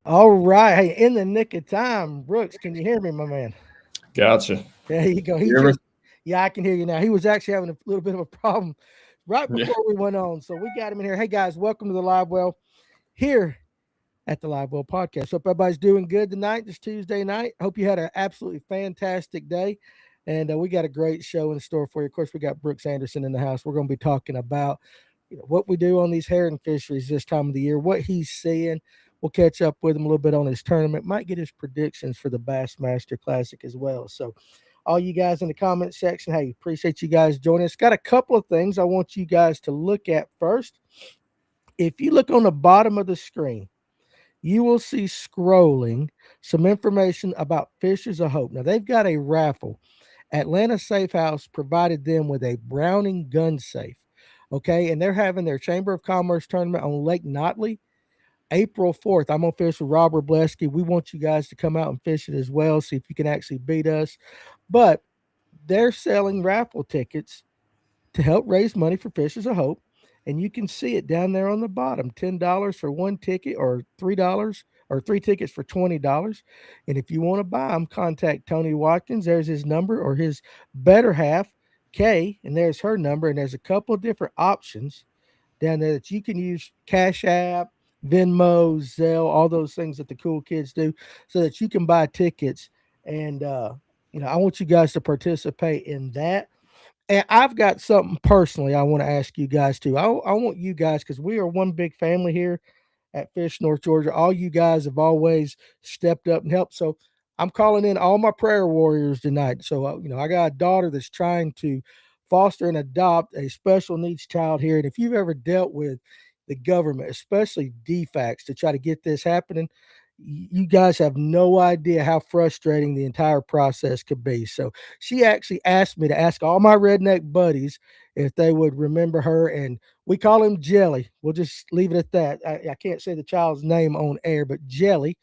All right. Hey, in the nick of time, Brooks, can you hear me, my man? Gotcha. There you go. He You ever? just, yeah, I can hear you now. He was actually having a little bit of a problem right Yeah. before we went on. So we got him in here. Hey, guys, welcome to the Live Well here at the Live Well podcast. Hope everybody's doing good tonight, this Tuesday night. Hope you had an absolutely fantastic day. And we got a great show in store for you. Of course, we got Brooks Anderson in the house. We're going to be talking about what we do on these herring fisheries this time of the year, what he's seeing. We'll catch up with him a little bit on his tournament. Might get his predictions for the Bassmaster Classic as well. So, all you guys in the comment section, hey, appreciate you guys joining us. Got a couple of things I want you guys to look at first. If you look on the bottom of the screen, you will see scrolling some information about Fishers of Hope. Now, they've got a raffle. Atlanta Safe House provided them with a Browning gun safe. Okay, and they're having their Chamber of Commerce tournament on Lake Notley April 4th. I'm going to fish with Robert Blesky. We want you guys to come out and fish it as well, see if you can actually beat us. But they're selling raffle tickets to help raise money for Fishers of Hope. And you can see it down there on the bottom, $10 for one ticket or $3 or three tickets for $20. And if you want to buy them, contact Tony Watkins. There's his number or his better half, Kay, and there's her number. And there's a couple of different options down there that you can use Cash App, Venmo, Zelle, all those things that the cool kids do so that you can buy tickets. And, I want you guys to participate in that. And I've got something personally I want to ask you guys too. I want you guys because we are one big family here at Fish North Georgia. All you guys have always stepped up and helped. So I'm calling in all my prayer warriors tonight. So I got a daughter that's trying to foster and adopt a special needs child here. And if you've ever dealt with the government, especially DFACs, to try to get this happening, you guys have no idea how frustrating the entire process could be. So she actually asked me to ask all my redneck buddies if they would remember her, and we call him Jelly. We'll just leave it at that. I can't say the child's name on air, but Jelly,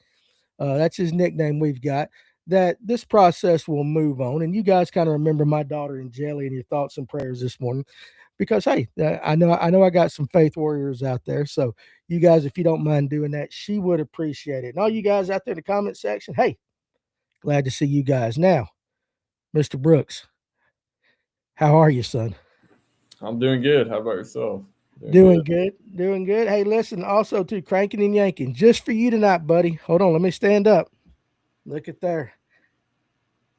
that's his nickname we've got. That this process will move on, and you guys kind of remember my daughter and Jelly in your thoughts and prayers this morning because hey, I know I got some faith warriors out there. So you guys, if you don't mind doing that, she would appreciate it. And all you guys out there in the comment section, hey, glad to see you guys. Now, Mr. Brooks, how are you, son? I'm doing good. How about yourself? Doing Doing good. good, doing good. Hey, listen, also to cranking and yanking just for you tonight, buddy. Hold on, let me stand up. Look at there.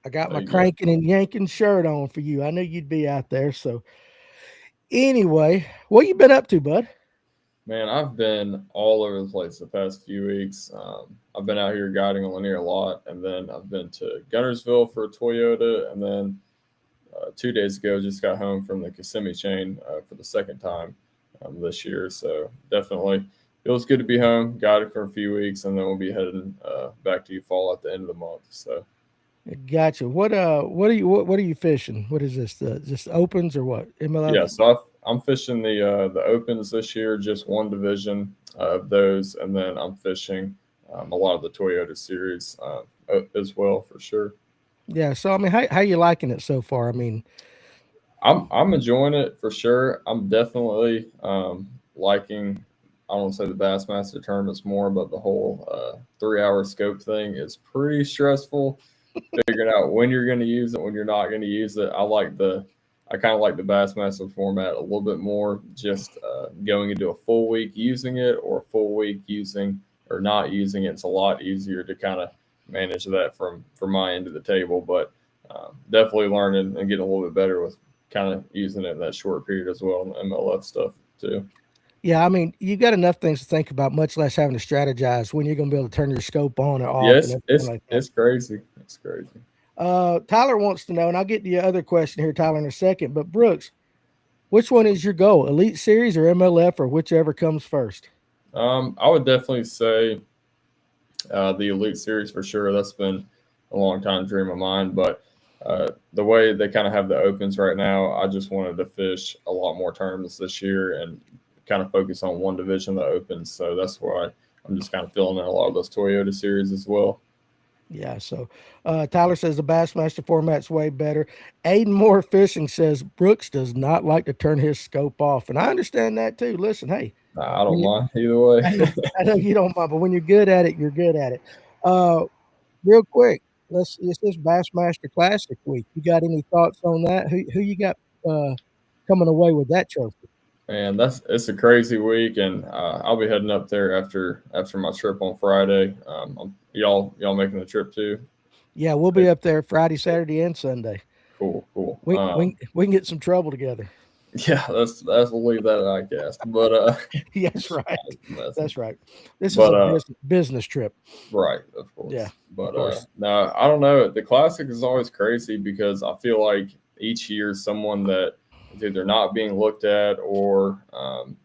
I got There my you go. cranking and yanking shirt on for you. I knew you'd be out there. So anyway, what you been up to, bud? Man, I've been all over the place the past few weeks. I've been out here guiding on Lanier a lot, and then I've been to Gunnersville for a Toyota, and then 2 days ago just got home from the Kissimmee chain for the second time this year. So definitely feels good to be home, guiding for a few weeks, and then we'll be heading back to fall at the end of the month. So Gotcha. What are you fishing? What is this? Just opens or what? yeah, MLF? I'm fishing the opens this year, just one division of those, and then I'm fishing a lot of the Toyota series as well for sure. Yeah. So I mean, how you liking it so far? I mean, I'm enjoying it for sure. I'm definitely liking. I don't say the Bassmaster tournaments more, but the whole 3 hour scope thing is pretty stressful. Figuring out when you're going to use it, when you're not going to use it. I kind of like the Bassmaster format a little bit more. Just going into a full week using it, or a full week using or not using it. It's a lot easier to kind of manage that from my end of the table. But definitely learning and getting a little bit better with kind of using it in that short period as well, and MLF stuff too. yeah. I mean, you got enough things to think about, much less having to strategize when you're going to be able to turn your scope on or off and Yes, everything like that. it's crazy. It's crazy. Tyler wants to know, and I'll get to your other question here, Tyler, in a second. But Brooks, which one is your goal? Elite Series or MLF or whichever comes first? I would definitely say the Elite Series for sure. That's been a long time dream of mine. But the way they kind of have the opens right now, I just wanted to fish a lot more tournaments this year and kind of focus on one division, the opens. So that's why I'm just kind of filling in a lot of those Toyota series as well. Yeah, so Tyler says the Bassmaster format's way better. Aiden Moore Fishing says Brooks does not like to turn his scope off, and I understand that too. Listen, hey, Nah, I when don't you, mind either way. I know you don't mind, but when you're good at it, you're good at it. Uh, Real quick, it's this Bassmaster Classic week. You got any thoughts on that? Who you got coming away with that trophy? Man, it's a crazy week, and I'll be heading up there after my trip on Friday. Y'all making the trip too? Yeah, we'll be up there Friday, Saturday, and Sunday. Cool, cool. We can get some trouble together. Yeah, that's we'll leave that at I guess. But Yes, just right. messing. That's right. This is But a business trip. right, of Yeah, course. of But course. no, I don't know. The classic is always crazy because I feel like each year someone that is either not being looked at or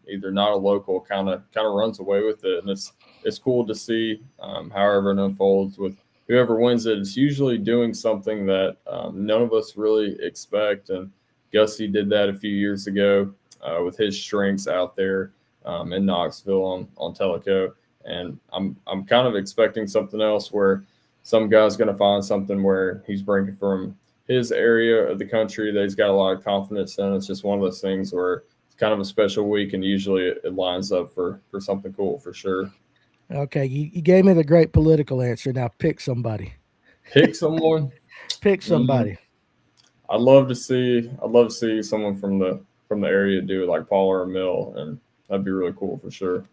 either not a local kind of runs away with it, and it's cool to see. However it unfolds with whoever wins it, it's usually doing something that none of us really expect. And Gussie did that a few years ago with his strengths out there in Knoxville on Teleco, and I'm kind of expecting something else where some guy's going to find something where he's bringing from his area of the country that he's got a lot of confidence in. It's just one of those things where it's kind of a special week, and usually it lines up for something cool for sure. Okay, you gave me the great political answer. Now pick somebody. Pick someone. Pick Mm, somebody. I'd love to see someone from the area do it like Paul or Mill, and that'd be really cool for sure.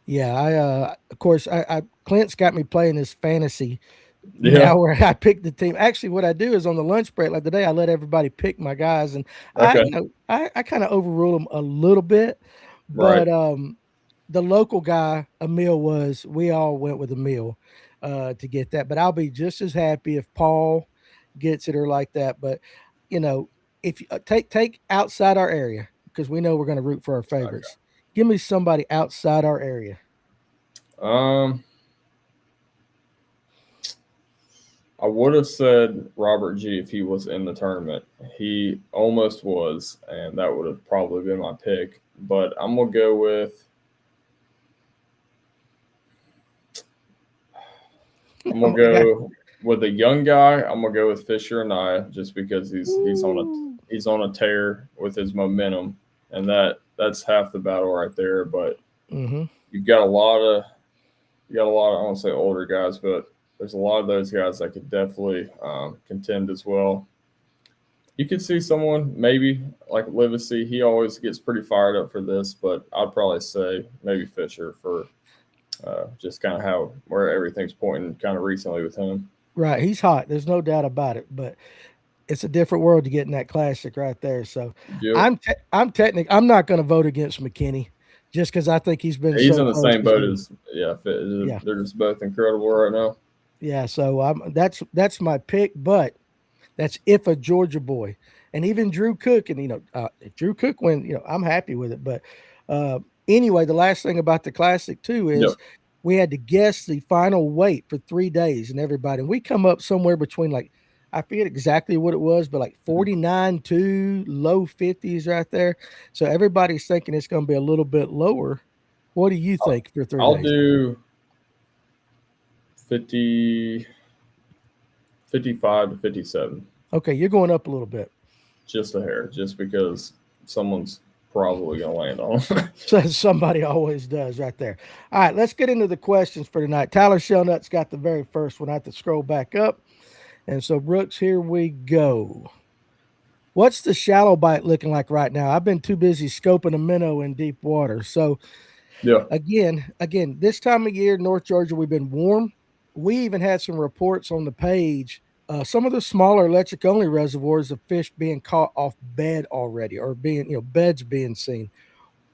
Yeah, I of course I Clint's got me playing this fantasy Yeah. now where I pick the team. Actually, what I do is on the lunch break, like today, I let everybody pick my guys, and Okay. I kind of overrule them a little bit, Right. but the local guy Emil was we all went with Emil to get that, but I'll be just as happy if Paul gets it or like that. But you know, if you take outside our area because we know we're going to root for our Okay. favorites. Give me somebody outside our area. Um. I would have said Robert G if he was in the tournament. He almost was, and that would have probably been my pick. But I'm gonna go with I'm Oh gonna my God. go with a young guy. I'm gonna go with Fisher and I just because he's on a Ooh. he's on a tear with his momentum, and that's half the battle right there. But Mm-hmm. you've got a lot of I won't say older guys, but there's a lot of those guys that could definitely contend as well. You could see someone maybe like Livesey. He always gets pretty fired up for this, but I'd probably say maybe Fisher for just kind of how where everything's pointing kind of recently with him. Right. He's hot. There's no doubt about it. But it's a different world to get in that classic right there. So Yep, I'm not going to vote against McKinney just because I think he's been he's so in the close same this boat year. as yeah. Yeah. They're just both incredible right now. Yeah. So that's my pick, but that's if a Georgia boy. And even Drew Cook, and if Drew Cook win, I'm happy with it. But uh, anyway, the last thing about the classic too is Yep. we had to guess the final weight for 3 days, and everybody, and we come up somewhere between like I forget exactly what it was, but like 49 to low 50s right there. So everybody's thinking it's going to be a little bit lower. What do you I'll, think for three I'll days? do 50, 55 to 57. Okay, you're going up a little bit. Just a hair, just because someone's probably gonna land on him. So somebody always does right there. All right, let's get into the questions for tonight. Tyler Shelnut's got the very first one. I have to scroll back up. And so, Brooks, here we go. What's the shallow bite looking like right now? I've been too busy scoping a minnow in deep water. So, Yeah. again, this time of year, North Georgia, we've been warm. We even had some reports on the page. Some of the smaller electric only reservoirs of fish being caught off bed already, or being, beds being seen.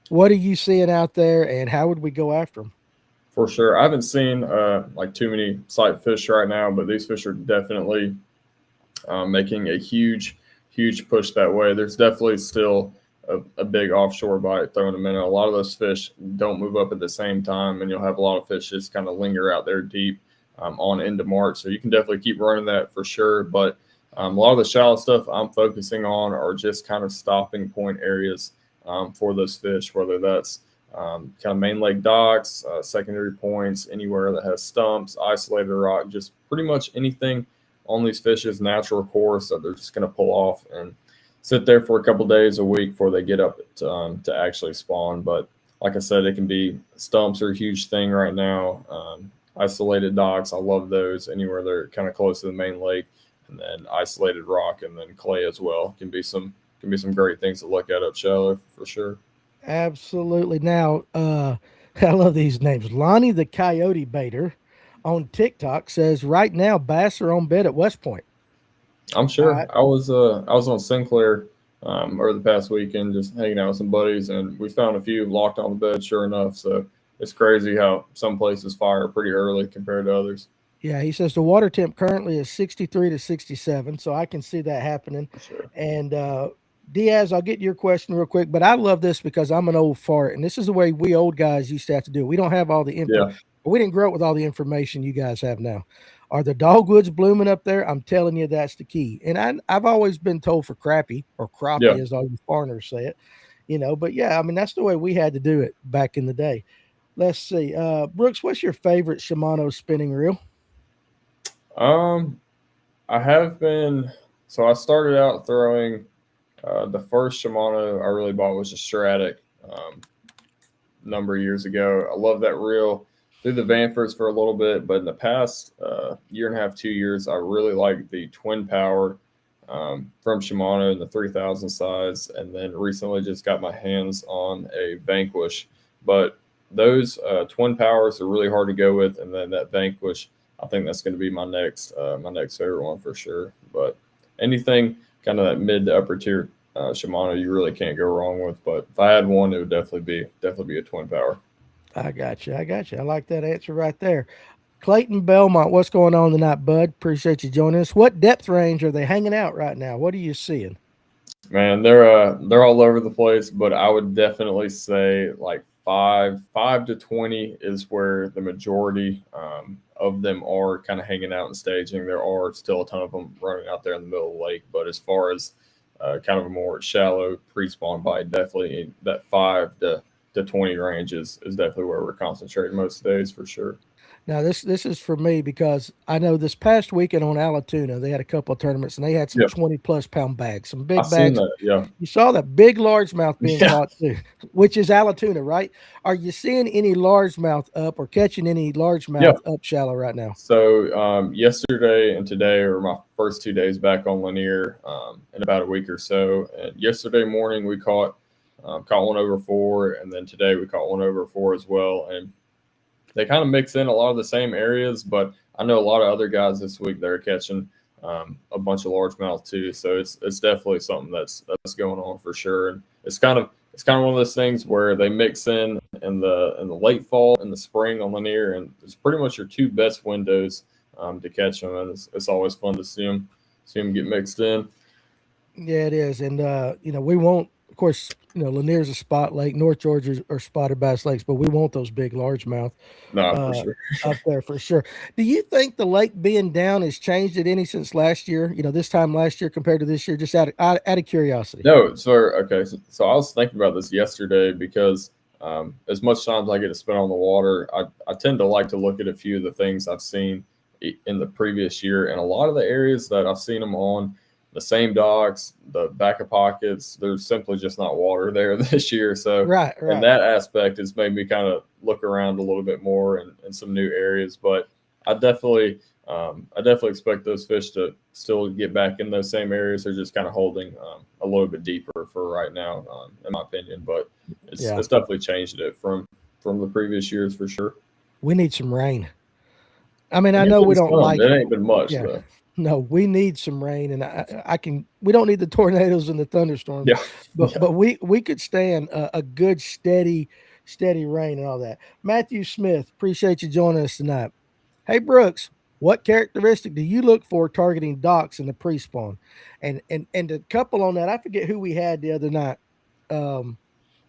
What are you seeing out there, and how would we go after them? For sure. I haven't seen like too many sight fish right now, but these fish are definitely making a huge push that way. There's definitely still a big offshore bite throwing them in. A lot of those fish don't move up at the same time, and you'll have a lot of fish just kind of linger out there deep on into March. So you can definitely keep running that for sure. But a lot of the shallow stuff I'm focusing on are just kind of stopping point areas for those fish, whether that's kind of main lake docks, secondary points, anywhere that has stumps, isolated rock, just pretty much anything on these fish's natural course that they're just going to pull off and sit there for a couple days a week before they get up to actually spawn. But like I said, it can be stumps are a huge thing right now. Isolated docks, I love those anywhere they're kind of close to the main lake, and then isolated rock and then clay as well can be some great things to look at up shallow for sure. Absolutely. Now, I love these names. Lonnie the Coyote Baiter on TikTok says right now bass are on bed at West Point. I'm All sure. right. I was on Sinclair over the past weekend, just hanging out with some buddies, and we found a few locked on the bed. Sure enough, so it's crazy how some places fire pretty early compared to others. Yeah, he says the water temp currently is 63 to 67, so I can see that happening. For sure. And Diaz, I'll get your question real quick, but I love this because I'm an old fart, and this is the way we old guys used to have to do it. We don't have all the info. Yeah, We didn't grow up with all the information you guys have now. Are the dogwoods blooming up there? I'm telling you, that's the key. And I've always been told for crappie or yeah. crappie, as all you foreigners say it, But yeah, I mean, that's the way we had to do it back in the day. Let's see. Brooks, what's your favorite Shimano spinning reel? Um, I have been. So I started out throwing. The first Shimano I really bought was a Stratic. Number of years ago. I love that reel. Through the Vanfords for a little bit, but in the past year and a half, 2 years, I really like the Twin Power from Shimano in the 3000 size, and then recently just got my hands on a Vanquish. But those Twin Powers are really hard to go with, and then that Vanquish, I think that's going to be my next favorite one for sure. But anything kind of that mid to upper tier Shimano, you really can't go wrong with. But if I had one, it would definitely be a Twin Power. I got you. I got you. I like that answer right there. Clayton Belmont, what's going on tonight, bud? Appreciate you joining us. What depth range are they hanging out right now? What are you seeing? Man, they're all over the place, but I would definitely say like five to 20 is where the majority of them are kind of hanging out and staging. There are still a ton of them running out there in the middle of the lake, but as far as kind of a more shallow pre-spawn bite, definitely that 5 to 20 range is definitely where we're concentrating most days for sure. Now this is for me because I know this past weekend on Alatoona they had a couple of tournaments and they had some Yeah, 20+ pound bags, some I big seen bags. that. Yeah, You saw that big largemouth being yeah, caught too, which is Alatoona, right? Are you seeing any largemouth up or catching any yeah. largemouth up shallow right now? So yesterday and today are my first 2 days back on Lanier in about a week or so. And yesterday morning we caught one over four, and then today we caught one over four as well. And they kind of mix in a lot of the same areas, but I know a lot of other guys this week that are catching a bunch of largemouth too. So it's definitely something that's going on for sure. And it's kind of one of those things where they mix in the late fall and the spring on Lanier, and it's pretty much your two best windows to catch them. And it's always fun to see them get mixed in. Yeah, it is. And we won't, of course, Lanier's a spot lake, North Georgia are spotted bass lakes, but we want those big largemouth No, for uh sure. up there for sure. Do you think the lake being down has changed it any since last year? This time last year compared to this year, just out of curiosity. No, so okay. So I was thinking about this yesterday because as much time as I get to spend on the water, I tend to like to look at a few of the things I've seen in the previous year, and a lot of the areas that I've seen them on, the same docks, the back of pockets, there's simply just not water there this year. So, Right, and right. that aspect has made me kind of look around a little bit more in some new areas. But I definitely, I definitely expect those fish to still get back in those same areas. They're just kind of holding a little bit deeper for right now, in my opinion. But it's Yeah. it's definitely changed it from the previous years for sure. We need some rain. I mean, I It ain't know we been don't some. like It it. ain't been much Yeah. though. No, we need some rain, and we don't need the tornadoes and the thunderstorms, Yeah, yeah. but we could stand a good steady rain and all that. Matthew Smith, appreciate you joining us tonight. Hey Brooks, what characteristic do you look for targeting docks in the pre-spawn? And the couple on that, I forget who we had the other night. Um,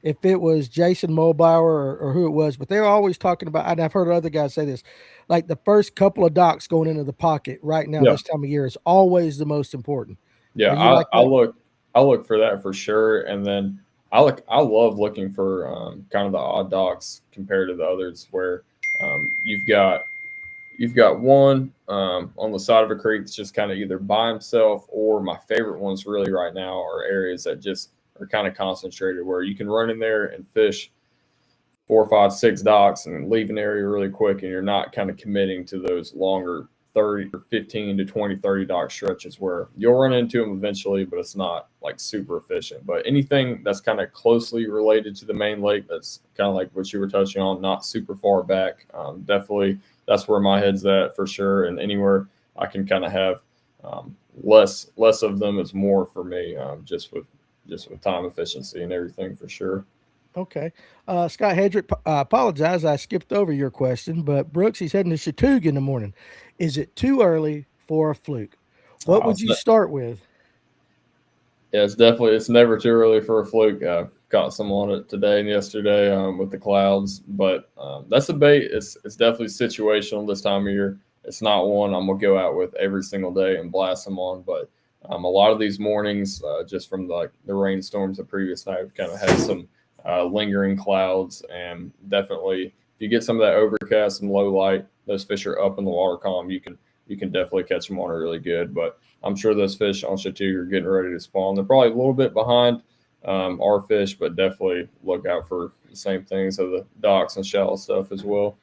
if it was Jason Mulbauer or who it was, but they're always talking about, and I've heard other guys say this, like the first couple of docks going into the pocket right now, Yeah. this time of year is always the most important. Yeah, Are you like I that? look for that for sure, and then I love looking for kind of the odd docks compared to the others where you've got one on the side of a creek that's just kind of either by himself, or my favorite ones really right now are areas that just are kind of concentrated where you can run in there and fish 4, 5, 6 docks and leave an area really quick, and you're not kind of committing to those longer 30 or 15 to 20, 30 dock stretches where you'll run into them eventually, but it's not like super efficient. But anything that's kind of closely related to the main lake, that's kind of like what you were touching on, not super far back, definitely that's where my head's at for sure. And anywhere I can kind of have less of them is more for me, just with time efficiency and everything for sure. Okay. Scott Hedrick, apologize. I skipped over your question, but Brooks, he's heading to Chattooga in the morning. Is it too early for a fluke? What Uh, would you start with? Yeah, it's never too early for a fluke. Caught some on it today and yesterday with the clouds, but that's a bait. It's definitely situational this time of year. It's not one I'm gonna go out with every single day and blast them on, but a lot of these mornings, just from the rainstorms the previous night, we've kind of had some lingering clouds, and definitely if you get some of that overcast and low light, those fish are up in the water column. You can definitely catch them on it really good, but I'm sure those fish on Chateau are getting ready to spawn. They're probably a little bit behind our fish, but definitely look out for the same things of the docks and shallow stuff as well.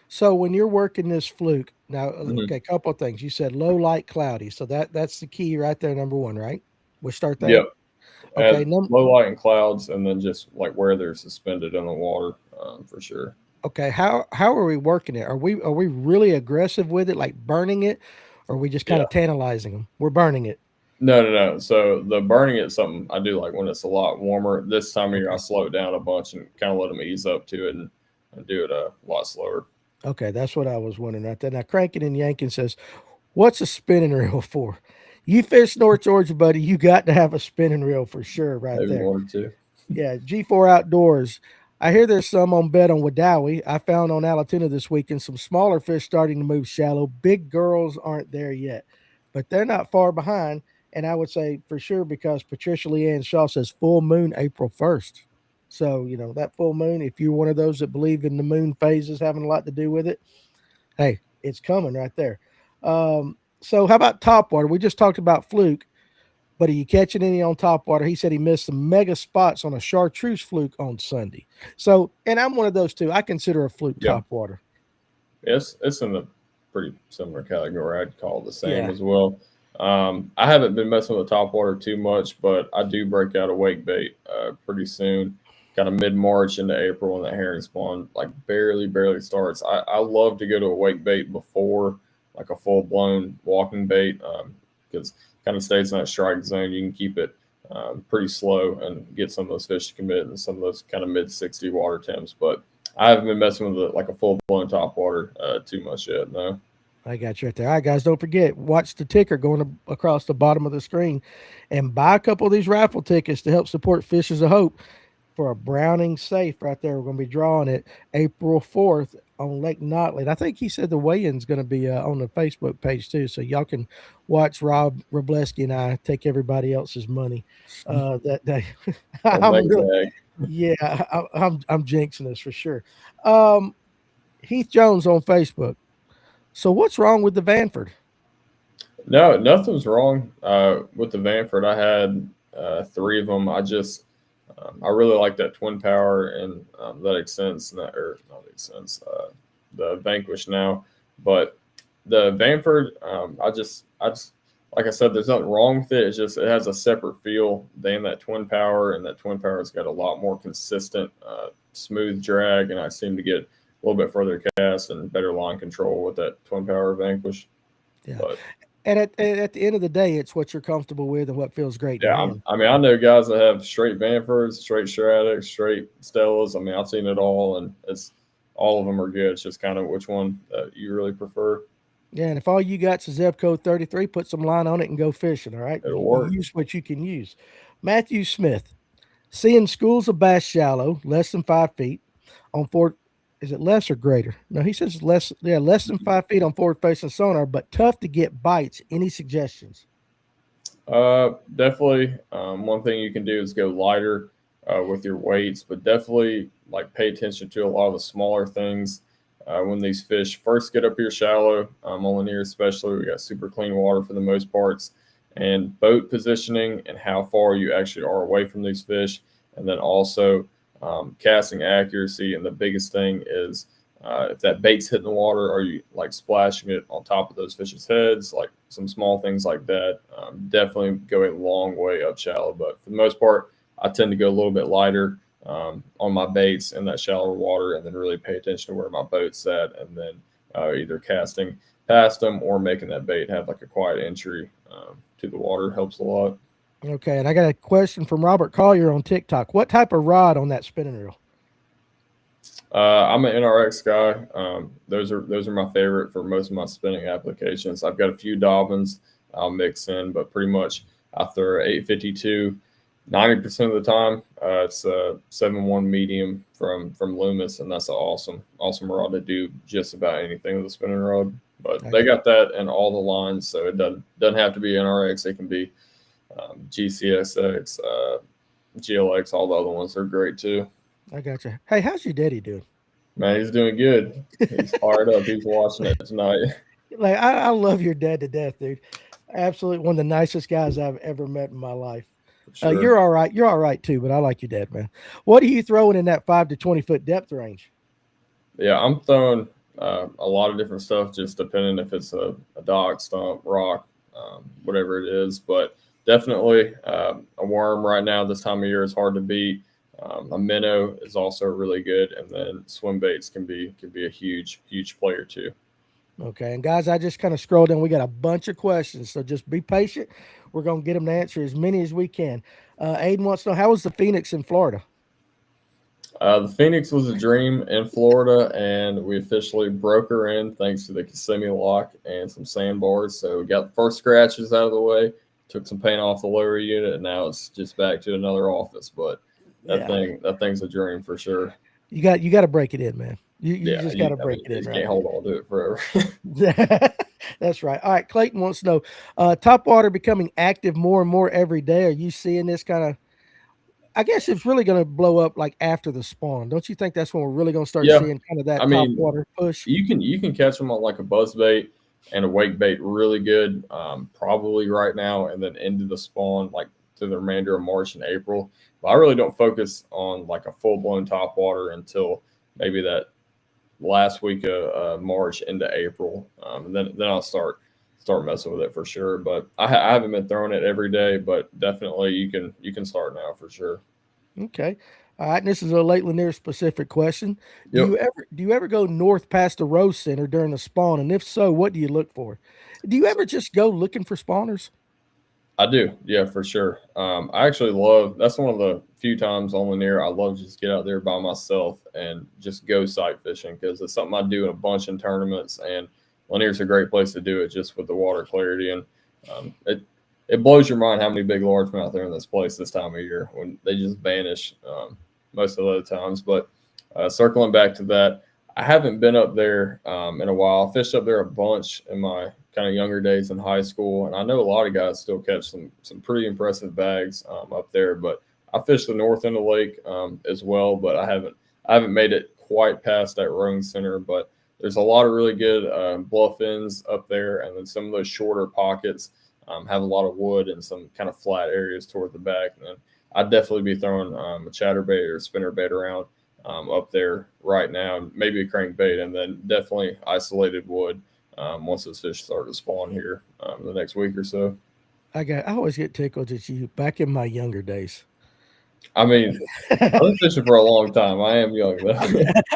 So when you're working this fluke, now, Hmm. okay, couple of things. You said low light, cloudy. So that's the key right there, number one, right? We'll start there. Yep. Okay. Add low light and clouds, and then just like where they're suspended in the water for sure. Okay. How are we working it? Are we really aggressive with it, like burning it, or are we just kind Yeah. of tantalizing them? We're burning it. No, no, no. So the burning is something I do like when it's a lot warmer. This time of year, I Okay. slow it down a bunch and kind of let them ease up to it and do it a lot slower. Okay, that's what I was wondering right there. Now, Cranking and Yanking says, "What's a spinning reel for?" You fish North Georgia, buddy. You got to have a spinning reel for sure, right Maybe there. one or two. Yeah, G4 Outdoors. I hear there's some on bed on Wadawi. I found on Alatuna this weekend some smaller fish starting to move shallow. Big girls aren't there yet, but they're not far behind. And I would say for sure because Patricia Leanne Shaw says full moon April 1st. So, that full moon, if you're one of those that believe in the moon phases having a lot to do with it, hey, it's coming right there. So how about Topwater? We just talked about fluke, but are you catching any on Topwater? He said he missed some mega spots on a chartreuse fluke on Sunday. So, and I'm one of those too. I consider a fluke Yeah. Topwater. It's in a pretty similar category. I'd call it the same Yeah. as well. I haven't been messing with the top water too much, but I do break out a wake bait pretty soon, kind of mid March into April when that herring spawn like barely starts. I love to go to a wake bait before like a full blown walking bait because kind of stays in that strike zone. You can keep it pretty slow and get some of those fish to commit and some of those kind of mid 60 water temps, but I haven't been messing with it like a full blown top water too much yet. No. I got you right there. All right, guys, don't forget, watch the ticker going across the bottom of the screen and buy a couple of these raffle tickets to help support Fishes of Hope for a Browning safe right there. We're going to be drawing it April 4th on Lake Notley. And I think he said the weigh-in's going to be on the Facebook page too. So y'all can watch Rob Robleski and I take everybody else's money that day. Or I'm really, Maytag. yeah, I'm jinxing this for sure. Um, Heath Jones on Facebook. So what's wrong with the Vanford? No, nothing's wrong with the Vanford. I had three of them. I really like that twin power and that extends, or not extends, the Vanquish now. But the Vanford, I just, like I said, there's nothing wrong with it. It's just it has a separate feel than that twin power, and that twin power has got a lot more consistent, smooth drag, and I seem to get a little bit further cast and better line control with that twin power Vanquish. Yeah. But And at the end of the day, it's what you're comfortable with and what feels great in yeah, your hand. I mean, I know guys that have straight Vanfords, straight Stradics, straight Stellas. I mean, I've seen it all, and it's all of them are good. It's just kind of which one that you really prefer. Yeah, and if all you got's a zip code 33, put some line on it and go fishing. All right. It'll You work. use what you can use. Matthew Smith, seeing schools of bass shallow, less than 5 feet on forward. Is it less or greater? No, he says less. Yeah, less than 5 feet on forward facing sonar, but tough to get bites. Any suggestions? Definitely. One thing you can do is go lighter. with your weights, but definitely like pay attention to a lot of the smaller things. When these fish first get up here shallow, on Lanier especially, we got super clean water for the most parts, and boat positioning and how far you actually are away from these fish, and then also casting accuracy. And the biggest thing is if that bait's hitting the water, are you like splashing it on top of those fish's heads? Like some small things like that definitely go a long way up shallow. But for the most part, I tend to go a little bit lighter on my baits in that shallower water, and then really pay attention to where my boat's at, and then either casting past them or making that bait have like a quiet entry to the water helps a lot. Okay, and I got a question from Robert Collier on TikTok. What type of rod on that spinning reel? I'm an NRX guy. Those are my favorite for most of my spinning applications. I've got a few Dobbins I'll mix in, but pretty much I throw 852. 90% of the time, it's a 7-1 medium from Loomis, and that's an awesome rod to do just about anything with a spinning rod. But they got that in all the lines, so it doesn't have to be NRX. It can be GCSX, GLX, all the other ones are great too. I got you. Hey, how's your daddy doing? Man, he's doing good. He's fired up. He's watching it tonight. Like I love your dad to death, dude. Absolutely one of the nicest guys I've ever met in my life. Sure. You're all right. You're all right too, but I like your dad, man. What are you throwing in that 5 to 20 foot depth range? Yeah, I'm throwing a lot of different stuff, just depending if it's a dock, stump, rock, whatever it is. But definitely a worm right now this time of year is hard to beat. A minnow is also really good, and then swim baits can be a huge player too. Okay, and guys, I just kind of scrolled in. We got a bunch of questions, so just be patient. We're gonna get them to answer as many as we can. Aiden wants to know, how was the Phoenix in Florida? The Phoenix was a dream in Florida, and we officially broke her in thanks to the Kissimmee lock and some sandbars. So we got the first scratches out of the way, took some paint off the lower unit, and now it's just back to another office. But that thing's a dream for sure. You got to break it in, man. You just got to break it in. You right? can't hold on to it forever. That's right. All right, Clayton wants to know, Topwater becoming active more and more every day. Are you seeing this kind of? I guess it's really going to blow up like after the spawn. Don't you think that's when we're really going to start seeing kind of that topwater push? You can catch them on like a buzz bait and a wake bait really good, probably right now, and then into the spawn like to the remainder of March and April. But I really don't focus on like a full blown topwater until maybe that last week of March into April, and then I'll start messing with it for sure. But I haven't been throwing it every day, but definitely you can start now for sure. Okay. All right. And this is a Lake Lanier specific question. Yep. Do you ever go north past the Rose Center during the spawn? And if so, what do you look for? Do you ever just go looking for spawners? I do, yeah, for sure. I actually love, that's one of the few times on Lanier I love to just get out there by myself and just go sight fishing, because it's something I do in a bunch in tournaments, and Lanier's a great place to do it just with the water clarity. And it blows your mind how many big largemouth are in this place this time of year when they just vanish most of the other times. But circling back to that, I haven't been up there in a while. I fished up there a bunch in my kind of younger days in high school, and I know a lot of guys still catch some pretty impressive bags up there. But I fished the north end of the lake as well, but I haven't made it quite past that rowing center. But there's a lot of really good bluff ends up there, and then some of those shorter pockets have a lot of wood and some kind of flat areas toward the back. And I'd definitely be throwing a chatterbait or spinnerbait around up there right now, maybe a crankbait, and then definitely isolated wood once those fish start to spawn here the next week or so. I always get tickled at you back in my younger days. I mean, I've been fishing for a long time. I am young, though.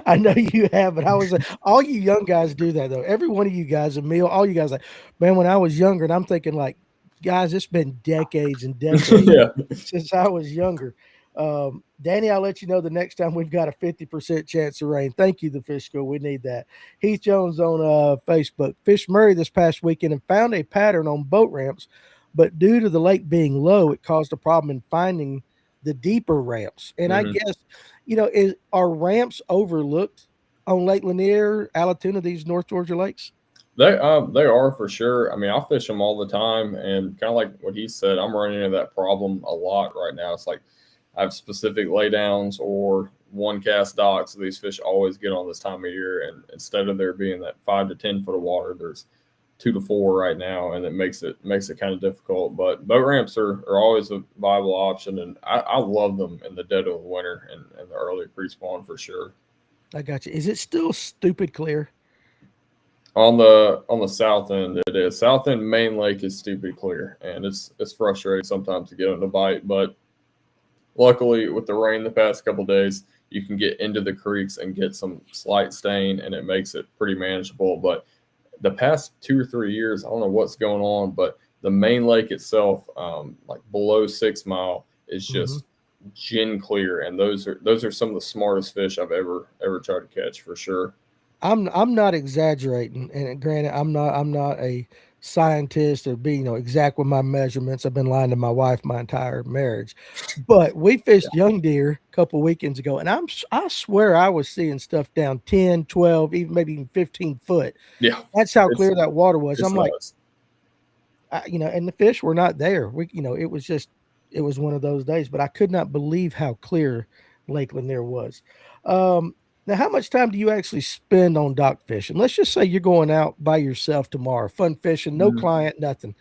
I know you have, but I was all you young guys do that though. Every one of you guys, Emil, all you guys, like, man, when I was younger, and I'm thinking like, guys, it's been decades and decades since I was younger. Danny, I'll let you know the next time we've got a 50% chance of rain. Thank you, the Fish School. We need that. Heath Jones on Facebook. Fished Murray this past weekend and found a pattern on boat ramps, but due to the lake being low, it caused a problem in finding the deeper ramps. And I guess, are ramps overlooked on Lake Lanier, Allatoona, these North Georgia lakes? They are for sure. I mean, I fish them all the time, and kind of like what he said, I'm running into that problem a lot right now. It's like I have specific laydowns or one cast docks. So these fish always get on this time of year, and instead of there being that 5 to 10 foot of water, there's 2 to 4 right now, and it makes it kind of difficult. But boat ramps are always a viable option, and I love them in the dead of the winter and the early pre-spawn for sure. I got you. Is it still stupid clear? On the south end, it is. South end main lake is stupid clear, and it's frustrating sometimes to get them to bite. But luckily, with the rain the past couple days, you can get into the creeks and get some slight stain, and it makes it pretty manageable. But the past 2 or 3 years, I don't know what's going on, but the main lake itself, like below 6 Mile, is just gin clear, and those are some of the smartest fish I've ever tried to catch for sure. I'm not exaggerating, and granted, I'm not a scientist or be exact with my measurements. I've been lying to my wife my entire marriage, but we fished young deer a couple weekends ago, and I swear I was seeing stuff down 10, 12, even maybe even 15 foot. Yeah, That's how clear that water was. it's I'm like, nuts. and the fish were not there. It was one of those days, but I could not believe how clear Lake Lanier was. Um, Now, how much time do you actually spend on dock fishing? Let's just say you're going out by yourself tomorrow, fun fishing, no Mhm. client, nothing.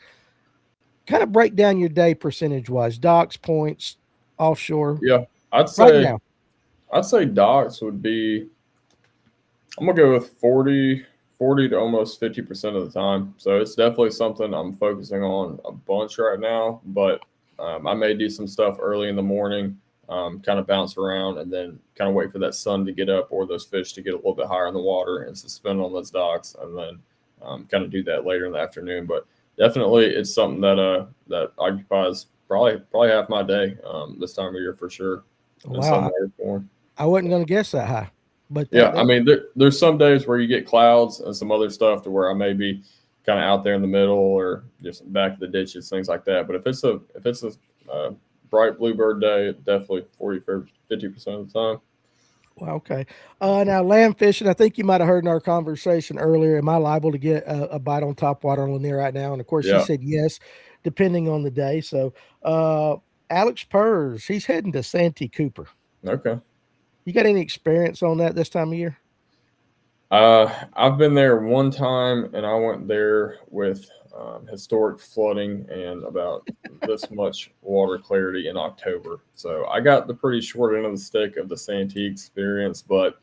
Kind of break down your day percentage wise, docks, points, offshore, Yeah, I'd right say now. I'd say docks would be. I'm gonna go with 40 to almost 50% of the time. So it's definitely something I'm focusing on a bunch right now. But I may do some stuff early in the morning, kind of bounce around, and then kind of wait for that sun to get up or those fish to get a little bit higher in the water and suspend on those docks, and then kind of do that later in the afternoon. But definitely, it's something that occupies probably half my day this time of year for sure in some Wow, way or form. I wasn't going to guess that high, but Yeah, I that mean, there's some days where you get clouds and some other stuff to where I may be kind of out there in the middle or just back of the ditches, things like that. But if it's a bright bluebird day, definitely 40 or 50% of the time. well, okay. Now land fishing, I think you might have heard in our conversation earlier. Am I liable to get a bite on Topwater on Lanier right now? And of course, she Yeah. said yes, depending on the day. So, uh, Alex Purrs, he's heading to Santee Cooper. Okay. You got any experience on that this time of year? I've been there one time, and I went there with historic flooding and about this much water clarity in October. So I got the pretty short end of the stick of the Santee experience, but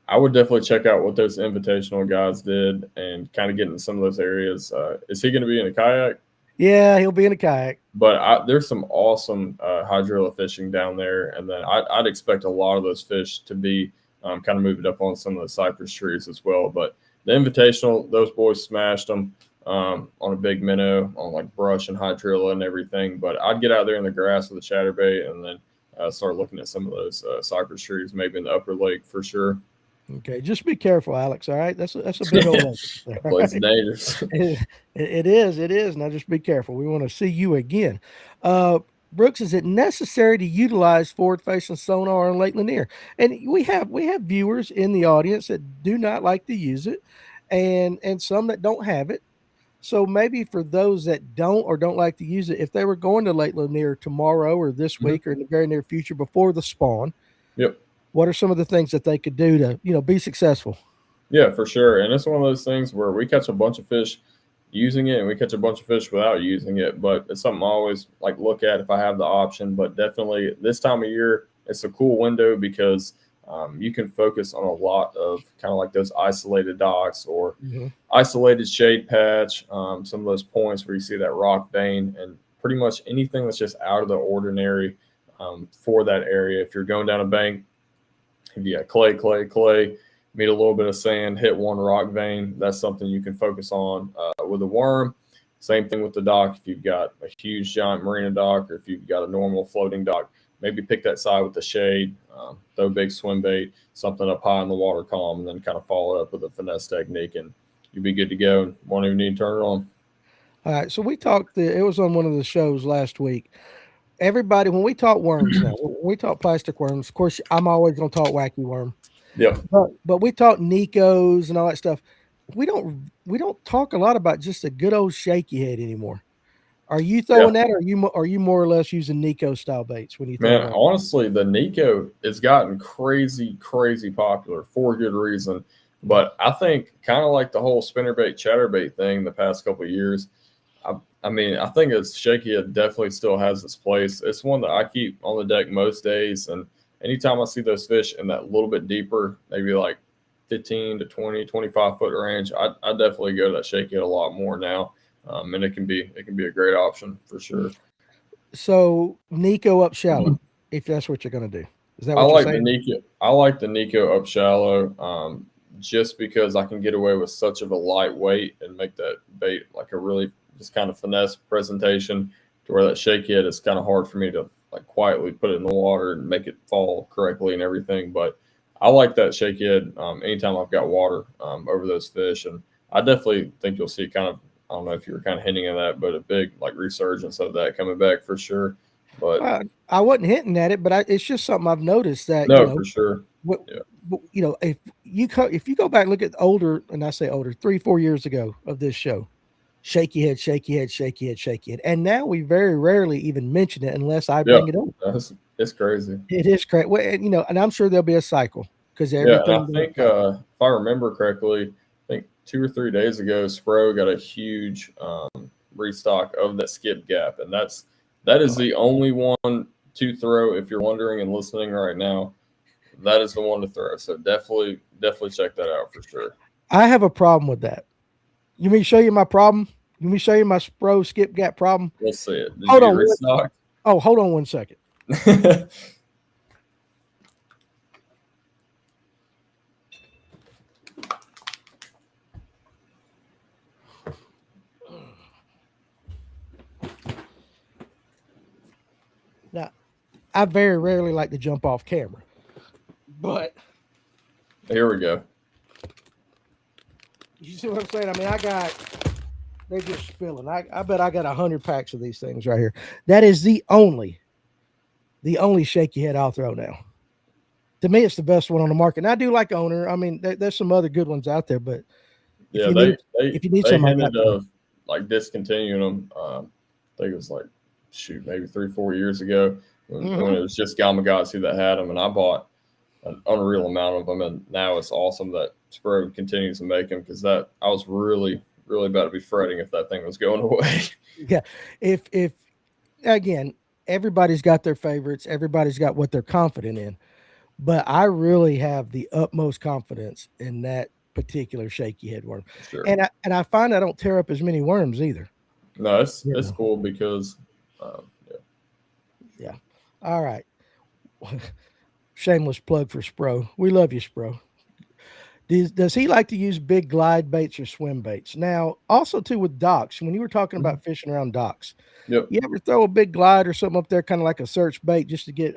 I would definitely check out what those invitational guys did and kind of get into some of those areas. Is he going to be in a kayak? Yeah, he'll be in a kayak. But there's some awesome hydrilla fishing down there, and then I'd expect a lot of those fish to be kind of moving up on some of the cypress trees as well. But the invitational, those boys smashed them on a big minnow, on like brush and hydrilla and everything. But I'd get out there in the grass with a chatterbait and then start looking at some of those cypress trees, maybe in the upper lake for sure. Okay, just be careful, Alex. All right, that's a big old lake. That All place is right? dangerous. It is. It is. Now just be careful. We want to see you again. Uh, Brooks, is it necessary to utilize forward-facing sonar on Lake Lanier? And we have viewers in the audience that do not like to use it, and some that don't have it. So maybe for those that don't like to use it, if they were going to Lake Lanier tomorrow or this Mhm. week or in the very near future before the spawn, Yep. what are some of the things that they could do to be successful? Yeah, for sure. And it's one of those things where we catch a bunch of fish using it and we catch a bunch of fish without using it. But it's something I always like look at if I have the option. But definitely this time of year, it's a cool window because you can focus on a lot of kind of like those isolated docks or Mhm. isolated shade patch, some of those points where you see that rock vein and pretty much anything that's just out of the ordinary for that area. If you're going down a bank, if you got clay, meet a little bit of sand, hit one rock vein. That's something you can focus on with a worm. Same thing with the dock. If you've got a huge giant marina dock or if you've got a normal floating dock, maybe pick that side with the shade, throw a big swim bait, something up high in the water column, and then kind of follow up with a finesse technique, and you'll be good to go and won't even need to turn it on. All right. So we talked. It was on one of the shows last week. Everybody, when we talk worms now, when we talk plastic worms. Of course, I'm always going to talk wacky worm, Yep. but we talk Nicos and all that stuff. We don't talk a lot about just a good old shaky head anymore. Are you Yeah, throwing that, or are you more or less using Nico style baits when you throw man. that? Honestly, the Nico has gotten crazy, crazy popular for good reason. But I think kind of like the whole spinnerbait, chatterbait thing the past couple of years. I, I mean, I think it's Shaky. It definitely still has its place. It's one that I keep on the deck most days, and anytime I see those fish in that little bit deeper, maybe like 15 to 20, 25 foot range, I definitely go to that Shaky a lot more now, and it can be a great option for sure. So Nico up shallow, if that's what you're going to do. Is that I what you're like the saying? Nico. I like the Nico up shallow, just because I can get away with such of a lightweight and make that bait like a really just kind of finesse presentation to where that shake head is kind of hard for me to like quietly put it in the water and make it fall correctly and everything. But I like that shake head anytime I've got water over those fish, and I definitely think you'll see kind of. I don't know if you were kind of hinting at that, but a big like resurgence of that coming back for sure. But I wasn't hinting at it, but it's just something I've noticed that no, for sure. what, Yeah. if you go back and look at older, and I say older, 3-4 years ago of this show, shaky head, shaky head, shaky head, shaky head, and now we very rarely even mention it unless I Yeah, bring it up. it's crazy. It is great. Well, and I'm sure there'll be a cycle because Yeah, and I everything goes think cycle. if I remember correctly, I think 2 or 3 days ago, Spro got a huge restock of that skip gap, and that is Oh, the only one to throw. If you're wondering and listening right now, that is the one to throw. So definitely check that out for sure. I have a problem with that. You mean show you my problem? You mean show you my Spro skip gap problem? We'll see it. Did you Hold get on. restocked? Oh, hold on 1 second. Now, I very rarely like to jump off camera, but Here we go. you see what I'm saying? I mean, they're just spilling. I bet I got 100 packs of these things right here. That is the only shaky head I'll throw now. To me, it's the best one on the market. And I do like Owner. I mean, there's some other good ones out there, but if Yeah, you they need they if you need they some, I got hinted some. of like discontinuing them. I think it was like shoot maybe 3 4 years ago when Hmm. it was just Gamagotchi that had them, and I bought an unreal amount of them, and now it's awesome that Spro continues to make them because that I was really about to be fretting if that thing was going away. Yeah, if again, everybody's got their favorites. Everybody's got what they're confident in. But I really have the utmost confidence in that particular shaky head worm, Sure. and I find I don't tear up as many worms either. No, it's Yeah, cool because yeah. yeah. All right. Shameless plug for Spro. We love you, Spro. Does he like to use big glide baits or swim baits? Now, also too with docks. When you were talking Mhm. about fishing around docks, Yep. you ever throw a big glide or something up there, kind of like a search bait, just to get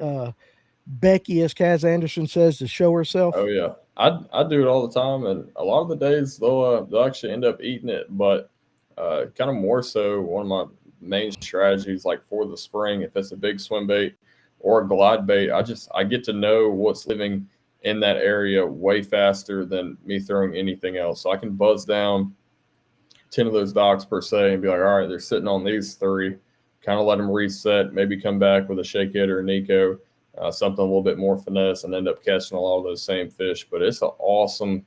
Becky, as Kaz Anderson says, to show Oh herself? yeah, I do it all the time, and a lot of the days they'll actually end up eating it. But kind of more so, one of my main strategies, like for the spring, if it's a big swim bait or a glide bait, I get to know what's living in that area way faster than me throwing anything else. So I can buzz down 10 of those docks per se and be like, all right, they're sitting on these three, kind of let them reset, maybe come back with a shake head or a Nico, something a little bit more finesse, and end up catching a lot of those same fish. But it's an awesome,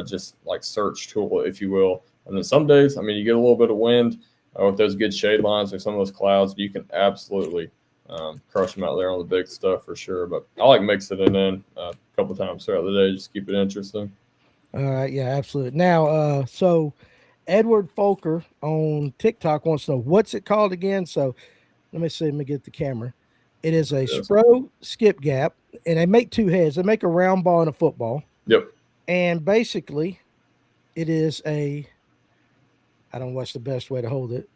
just like search tool, if you will. And then some days, I mean, you get a little bit of wind with those good shade lines or some of those clouds, you can absolutely crush them out there on the big stuff for sure. But I like mixing it in a couple times throughout the day, just keep it interesting. All right, yeah, absolutely. Now, so Edward Folker on TikTok wants to know what's it called again. So let me see. Let me get the camera. It is a Yes. Spro skip gap, and they make two heads. They make a round ball and a football, Yep. and basically, it is a. I don't know what's the best way to hold it.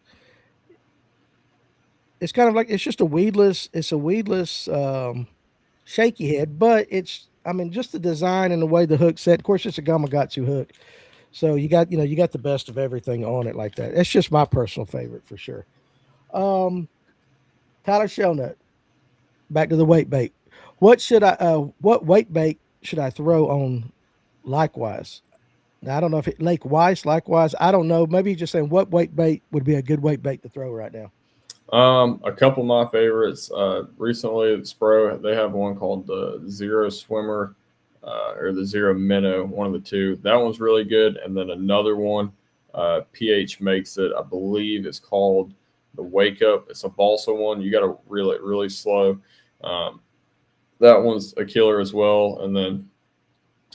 It's kind of like it's just a weedless. It's a weedless shaky head, but it's. I mean, just the design and the way the hook's set. Of course, it's a Gamakatsu hook. So you got the best of everything on it like that. That's just my personal favorite for sure. Um, Tyler Shellnut, back to the weight bait. What weight bait should I throw on likewise? Now, I don't know if Lake Weiss, likewise. I don't know. Maybe you're just saying what weight bait would be a good weight bait to throw right now. A couple of my favorites. Recently at Spro, they have one called the Zero Swimmer or the Zero Minnow, one of the two. That one's really good. And then another one, PH makes it, I believe it's called the Wake Up. It's a balsa one. You got to reel it really slow. Um, that one's a killer as well. And then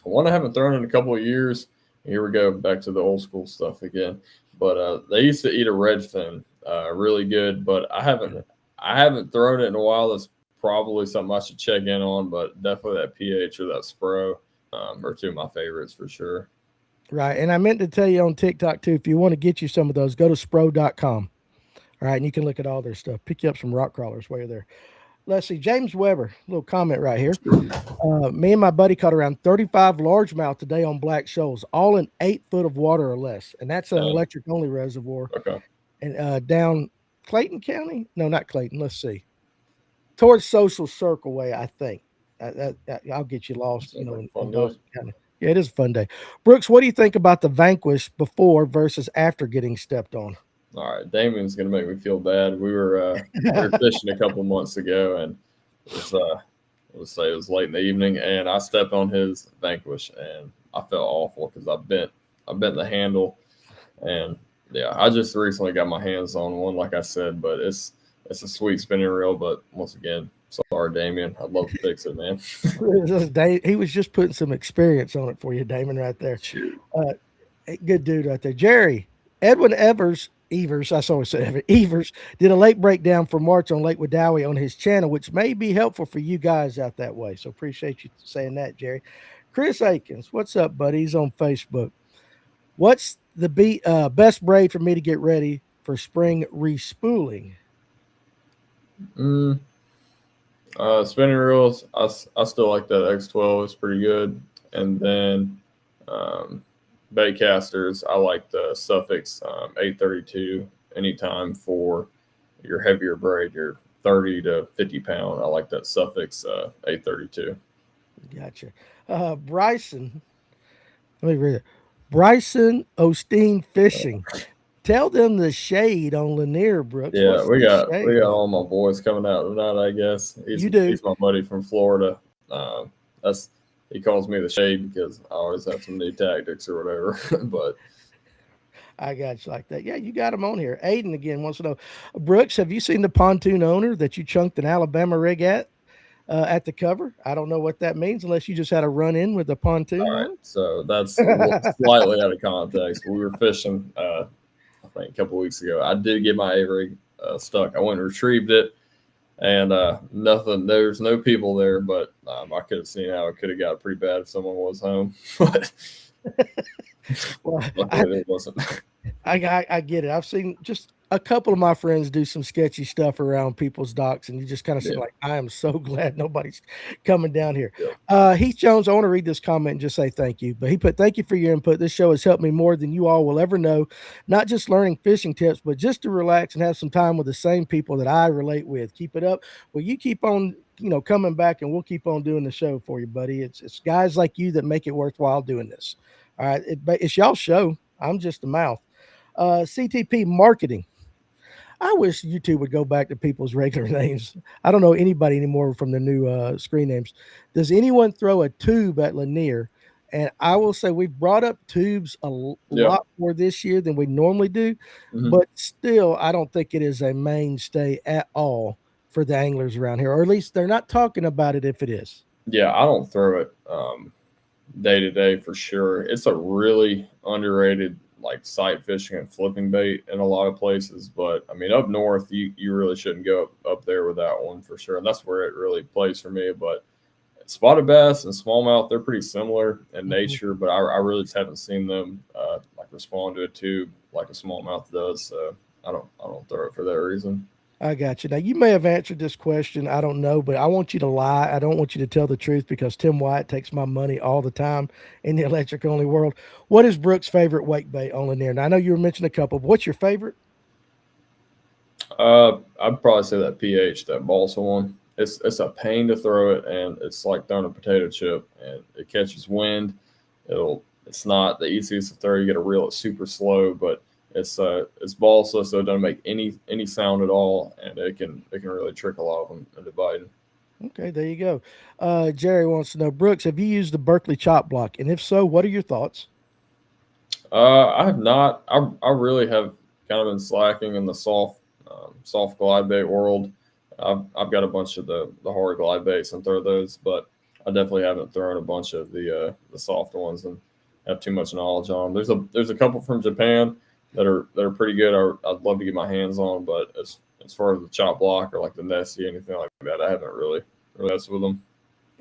one I haven't thrown in a couple of years. Here we go, back to the old school stuff again. But they used to eat a redfin, really good. But I haven't thrown it in a while. That's probably something I should check in on. But definitely that PH or that Spro are two of my favorites for sure. Right. And I meant to tell you on TikTok too, if you want to get you some of those, go to spro.com. All right. And you can look at all their stuff. Pick you up some rock crawlers while you're there. Let's see. James Weber, little comment right here. Me and my buddy caught around 35 largemouth today on Black Shoals, all in 8 foot of water or less. And that's an electric only reservoir. Okay. And down Clayton County? No, not Clayton. Let's see. Towards Social Circle way, I think. I'll get you lost, you know, in Dawson County. Yeah, it is a fun day. Brooks, what do you think about the Vanquish before versus after getting stepped on? All right, Damien's gonna make me feel bad. We were fishing a couple months ago, and it was let's say it was late in the evening, and I stepped on his Vanquish, and I felt awful because I bent the handle, and yeah, I just recently got my hands on one, like I said, but it's a sweet spinning reel. But once again, sorry, Damien, I'd love to fix it, man. He was just putting some experience on it for you, Damon, right there. Shoot. Good dude right there. Jerry, Edwin Evers, I always say Evers, did a lake breakdown for March on Lake Wadawi on his channel, which may be helpful for you guys out that way. So appreciate you saying that, Jerry. Chris Akins, what's up, buddy? He's on Facebook. What's the best braid for me to get ready for spring respooling? Spinning reels, I still like that X12. It's pretty good. And then bait casters, I like the Suffix 832 anytime for your heavier braid, your 30 to 50 pound. I like that Suffix 832. Gotcha. Bryson, let me read it. Bryson Osteen Fishing. Tell them the shade on Lanier, Brooks. Yeah, we got all my boys coming out tonight. I guess he's my buddy from Florida. He calls me the shade because I always have some new tactics or whatever. But I got you like that. Yeah, you got him on here. Aiden again wants to know, Brooks, have you seen the pontoon owner that you chunked an Alabama rig at the cover? I don't know what that means unless you just had a run in with the pontoon. All right, so that's slightly out of context. We were fishing. I think a couple of weeks ago, I did get my A-rig stuck. I went and retrieved it, and nothing. There's no people there, but I could have seen how it could have got pretty bad if someone was home. But well, luckily there wasn't. I get it. I've seen just a couple of my friends do some sketchy stuff around people's docks, and you just kind of seem like, I am so glad nobody's coming down here. Yeah. Heath Jones, I want to read this comment and just say thank you. But he put, thank you for your input. This show has helped me more than you all will ever know, not just learning fishing tips, but just to relax and have some time with the same people that I relate with. Keep it up. Well, you keep on, coming back, and we'll keep on doing the show for you, buddy. It's guys like you that make it worthwhile doing this. All right. It's y'all's show. I'm just a mouth. CTP Marketing. I wish YouTube would go back to people's regular names. I don't know anybody anymore from the new screen names. Does anyone throw a tube at Lanier? And I will say we've brought up tubes a lot more this year than we normally do, but still, I don't think it is a mainstay at all for the anglers around here, or at least they're not talking about it if it is. Yeah, I don't throw it day to day for sure. It's a really underrated sight fishing and flipping bait in a lot of places, but I mean up north you really shouldn't go up there with that one for sure, and that's where it really plays for me. But spotted bass and smallmouth, they're pretty similar in nature, but I really just haven't seen them respond to a tube like a smallmouth does, so I don't throw it for that reason. I got you. Now, you may have answered this question. I don't know, but I want you to lie. I don't want you to tell the truth because Tim White takes my money all the time in the electric only world. What is Brooks' favorite wake bait on Lanier? Now, I know you were mentioning a couple, but what's your favorite? I'd probably say that PH, that balsa one. It's a pain to throw it, and it's like throwing a potato chip, and it catches wind. It'll it's not the easiest to throw. You got to reel it super slow, but it's balsa, so it doesn't make any sound at all, and it can really trick a lot of them into biting. Okay, there you go. Jerry wants to know, Brooks, have you used the Berkeley chop block? And if so, what are your thoughts? I have not. I really have kind of been slacking in the soft glide bait world. I've got a bunch of the hard glide baits and throw those, but I definitely haven't thrown a bunch of the soft ones and have too much knowledge on them. There's a couple from Japan that are pretty good. I'd love to get my hands on, but as far as the chop block or like the Nessie, anything like that, I haven't really messed with them.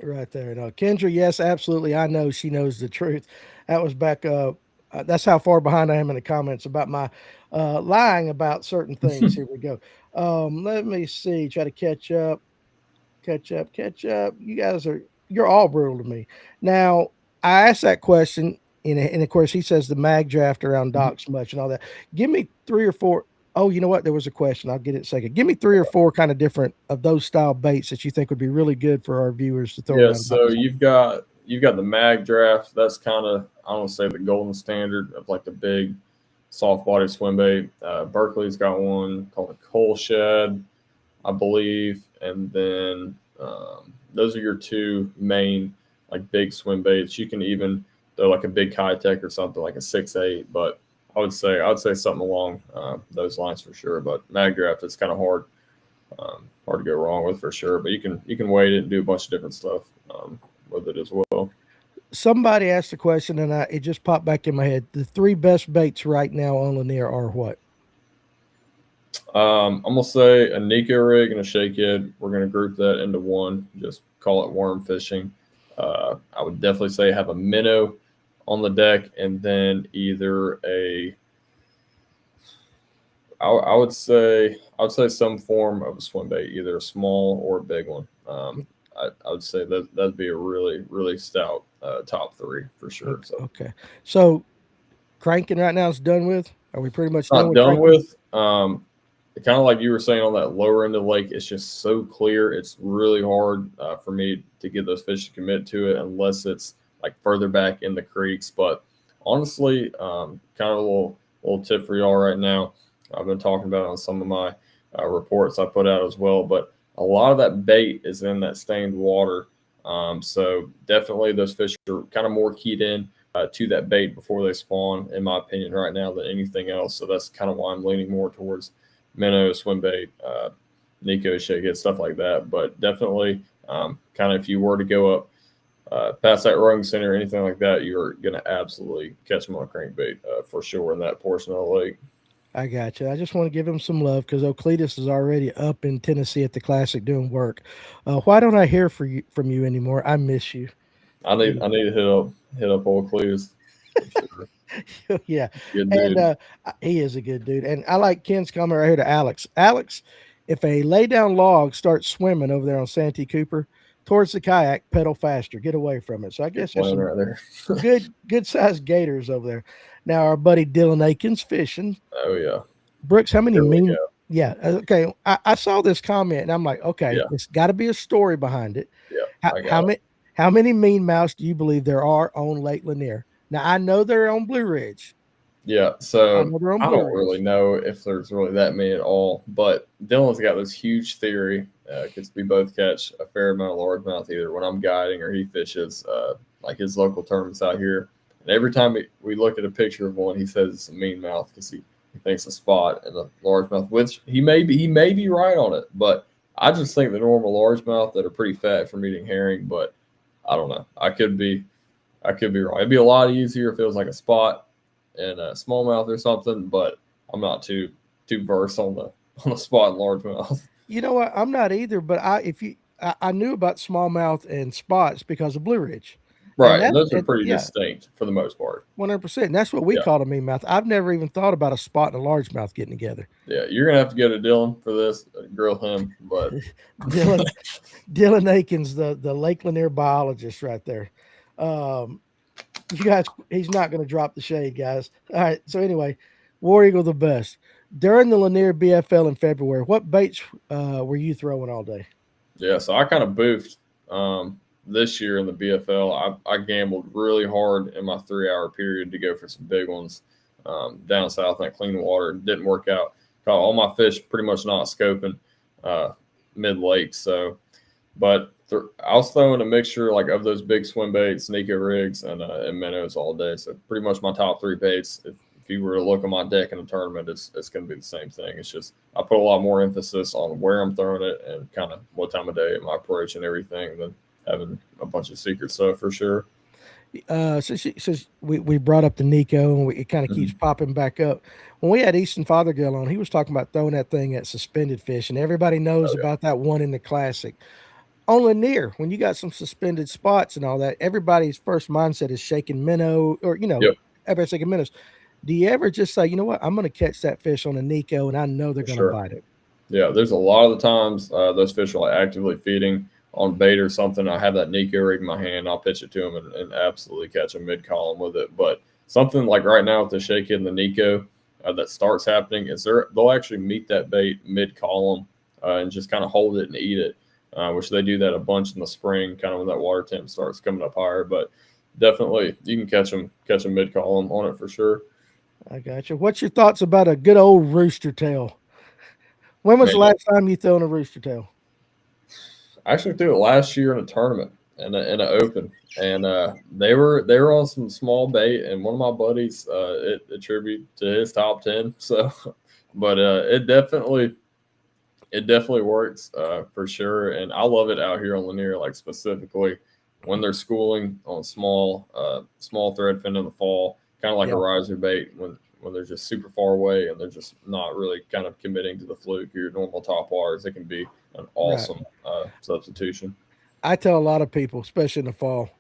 Right there. No, Kendra, yes, absolutely. I know she knows the truth. That was back. That's how far behind I am in the comments about my lying about certain things. Here we go. Let me see. Try to catch up. You're all brutal to me. Now, I asked that question, and of course, he says the mag draft around docks much and all that. Give me three or four. Oh, you know what? There was a question. I'll get it in a second. Give me three or four kind of different of those style baits that you think would be really good for our viewers to throw Yeah, around so docks. you've got the mag draft. That's kind of, I don't say the golden standard of like the big soft body swim bait. Berkeley's got one called the Coal Shed, I believe, and then those are your two main like big swim baits. You can even throw like a big Kitech or something like a 6'8", but I would say something along those lines for sure. But mag draft is kind of hard to go wrong with for sure. But you can weight it and do a bunch of different stuff with it as well. Somebody asked a question, and it just popped back in my head. The three best baits right now on Lanier are what? I'm gonna say a Nico rig and a Shaky. We're gonna group that into one. Just call it worm fishing. I would definitely say have a minnow on the deck, and then either a. I would say some form of a swim bait, either a small or a big one. I would say that'd be a really stout top three for sure. Okay. So Okay. So cranking right now is done with. Are we pretty much done not with done cranking? with. Kind of like you were saying on that lower end of the lake, it's just so clear. It's really hard for me to get those fish to commit to it unless it's like further back in the creeks. But honestly, kind of a little tip for y'all right now. I've been talking about it on some of my reports I put out as well. But a lot of that bait is in that stained water. So definitely those fish are kind of more keyed in to that bait before they spawn, in my opinion, right now than anything else. So that's kind of why I'm leaning more towards minnow, swim bait, Nico, Shaky, stuff like that. But definitely, kind of if you were to go up past that rowing center or anything like that, you're going to absolutely catch them on a crankbait for sure in that portion of the lake. I got you. I just want to give him some love because Ocletus is already up in Tennessee at the Classic doing work. Why don't I hear from you anymore? I miss you. I need to hit up old Cletus for sure. Yeah, Good and dude. he is a good dude. And I like Ken's comment right here to Alex. Alex, if a lay down log starts swimming over there on Santee Cooper towards the kayak, pedal faster, get away from it. So I Good guess there's plan some right there. good sized gators over there. Now our buddy Dylan Aikens fishing. Oh yeah. Brooks, how many Here we mean? go. Yeah, okay. I saw this comment and I'm like, okay, Yeah. it's got to be a story behind it. Yeah. How, I how got it. many how many mean mouse do you believe there are on Lake Lanier? Now I know they're on Blue Ridge. Yeah, I so know they're on I Blue don't really Ridge. know if there's really that many at all, but Dylan's got this huge theory because we both catch a fair amount of largemouth either when I'm guiding or he fishes like his local tournaments out here. And every time we look at a picture of one, he says it's a mean mouth because he thinks a spot and a largemouth, which he may be right on it, but I just think the normal largemouth that are pretty fat from eating herring, but I don't know. I could be wrong. It'd be a lot easier if it was like a spot and a smallmouth or something, but I'm not too versed on the spot and largemouth. You know what? I'm not either, but I knew about smallmouth and spots because of Blue Ridge, and Right, and those are pretty yeah, distinct for the most part. 100%. That's what we Yeah, call a mean mouth. I've never even thought about a spot and a largemouth getting together. yeah. You're gonna have to go to Dylan for this, grill him, but Dylan Dylan Aikens, the Lake Lanier biologist, right there. Um, you guys, he's not going to drop the shade, guys. All right. So anyway, War Eagle the best during the Lanier BFL in February. What baits were you throwing all day? yeah. So I kind of boofed. Um, this year in the BFL, I gambled really hard in my 3 hour period to go for some big ones down south in that clean water. It didn't work out. Caught all my fish pretty much not scoping mid lake. So, but I was throwing a mixture like of those big swim baits, Nico rigs, and minnows all day. So pretty much my top three baits. If you were to look at my deck in a tournament, it's going to be the same thing. It's just I put a lot more emphasis on where I'm throwing it and kind of what time of day, my approach, and everything than having a bunch of secret stuff for sure. So we brought up the Nico, and it kind of keeps popping back up. When we had Easton Fothergill on, he was talking about throwing that thing at suspended fish, and everybody knows about that one in the Classic. On Lanier, when you got some suspended spots and all that, everybody's first mindset is shaking minnow, or everybody's shaking minnows. Do you ever just say, you know what, I'm going to catch that fish on a Nico, and I know they're going to bite it? Yeah, there's a lot of the times those fish are like actively feeding on bait or something. I have that Nico rig in my hand. I'll pitch it to them and absolutely catch a mid column with it. But something like right now with the Shaky and the Nico that starts happening is they'll actually meet that bait mid column and just kind of hold it and eat it, which they do that a bunch in the spring, kind of when that water temp starts coming up higher. But definitely you can catch them mid column on it for sure. I got you. What's your thoughts about a good old rooster tail? When was the last time you thrown a rooster tail? I actually threw it last year in a tournament in an open, and they were on some small bait, and one of my buddies it attributed to his top 10. So, but it definitely works for sure, and I love it out here on Lanier, like specifically when they're schooling on small thread fin in the fall, kind of like a riser bait when they're just super far away and they're just not really kind of committing to the fluke or your normal top waters. It can be an awesome substitution. I tell a lot of people, especially in the fall,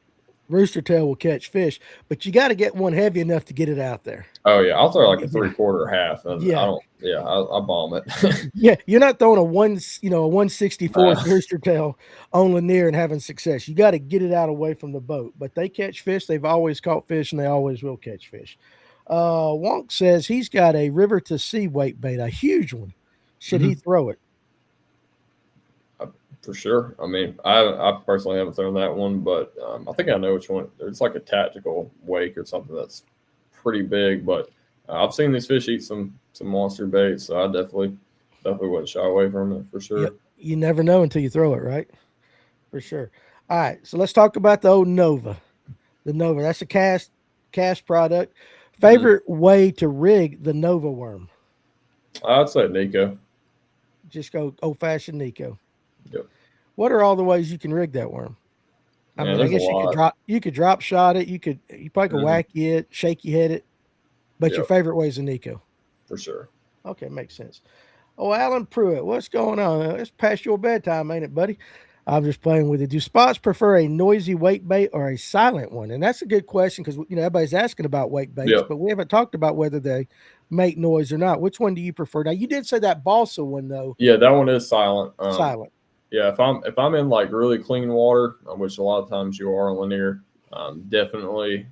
rooster tail will catch fish, but you got to get one heavy enough to get it out there. Oh yeah, I'll throw like a 3/4 or half, and I bomb it. Yeah, you're not throwing a 1/64 rooster tail on Lanier and having success. You got to get it out away from the boat. But they catch fish. They've always caught fish, and they always will catch fish. Wonk says he's got a river to sea weight bait, a huge one. Should he throw it? For sure. I mean, I personally haven't thrown that one, but I think I know which one. It's like a tactical wake or something that's pretty big. But I've seen these fish eat some monster bait, so I definitely wouldn't shy away from it for sure. You never know until you throw it, right? For sure. All right, so let's talk about the old Nova. The Nova, that's a cast product. Favorite way to rig the Nova worm? I'd say Nico. Just go old-fashioned Nico. Yep. What are all the ways you can rig that worm? I mean, I guess you could drop shot it. You probably could whack it, shaky head it. But your favorite way is a Nico. For sure. Okay, makes sense. Oh, Alan Pruitt, what's going on? It's past your bedtime, ain't it, buddy? I'm just playing with it. Do spots prefer a noisy wake bait or a silent one? And that's a good question because everybody's asking about wake baits, but we haven't talked about whether they make noise or not. Which one do you prefer? Now, you did say that balsa one though. Yeah, that one is silent. Silent. Yeah, if I'm in like really clean water, which a lot of times you are on Lanier, definitely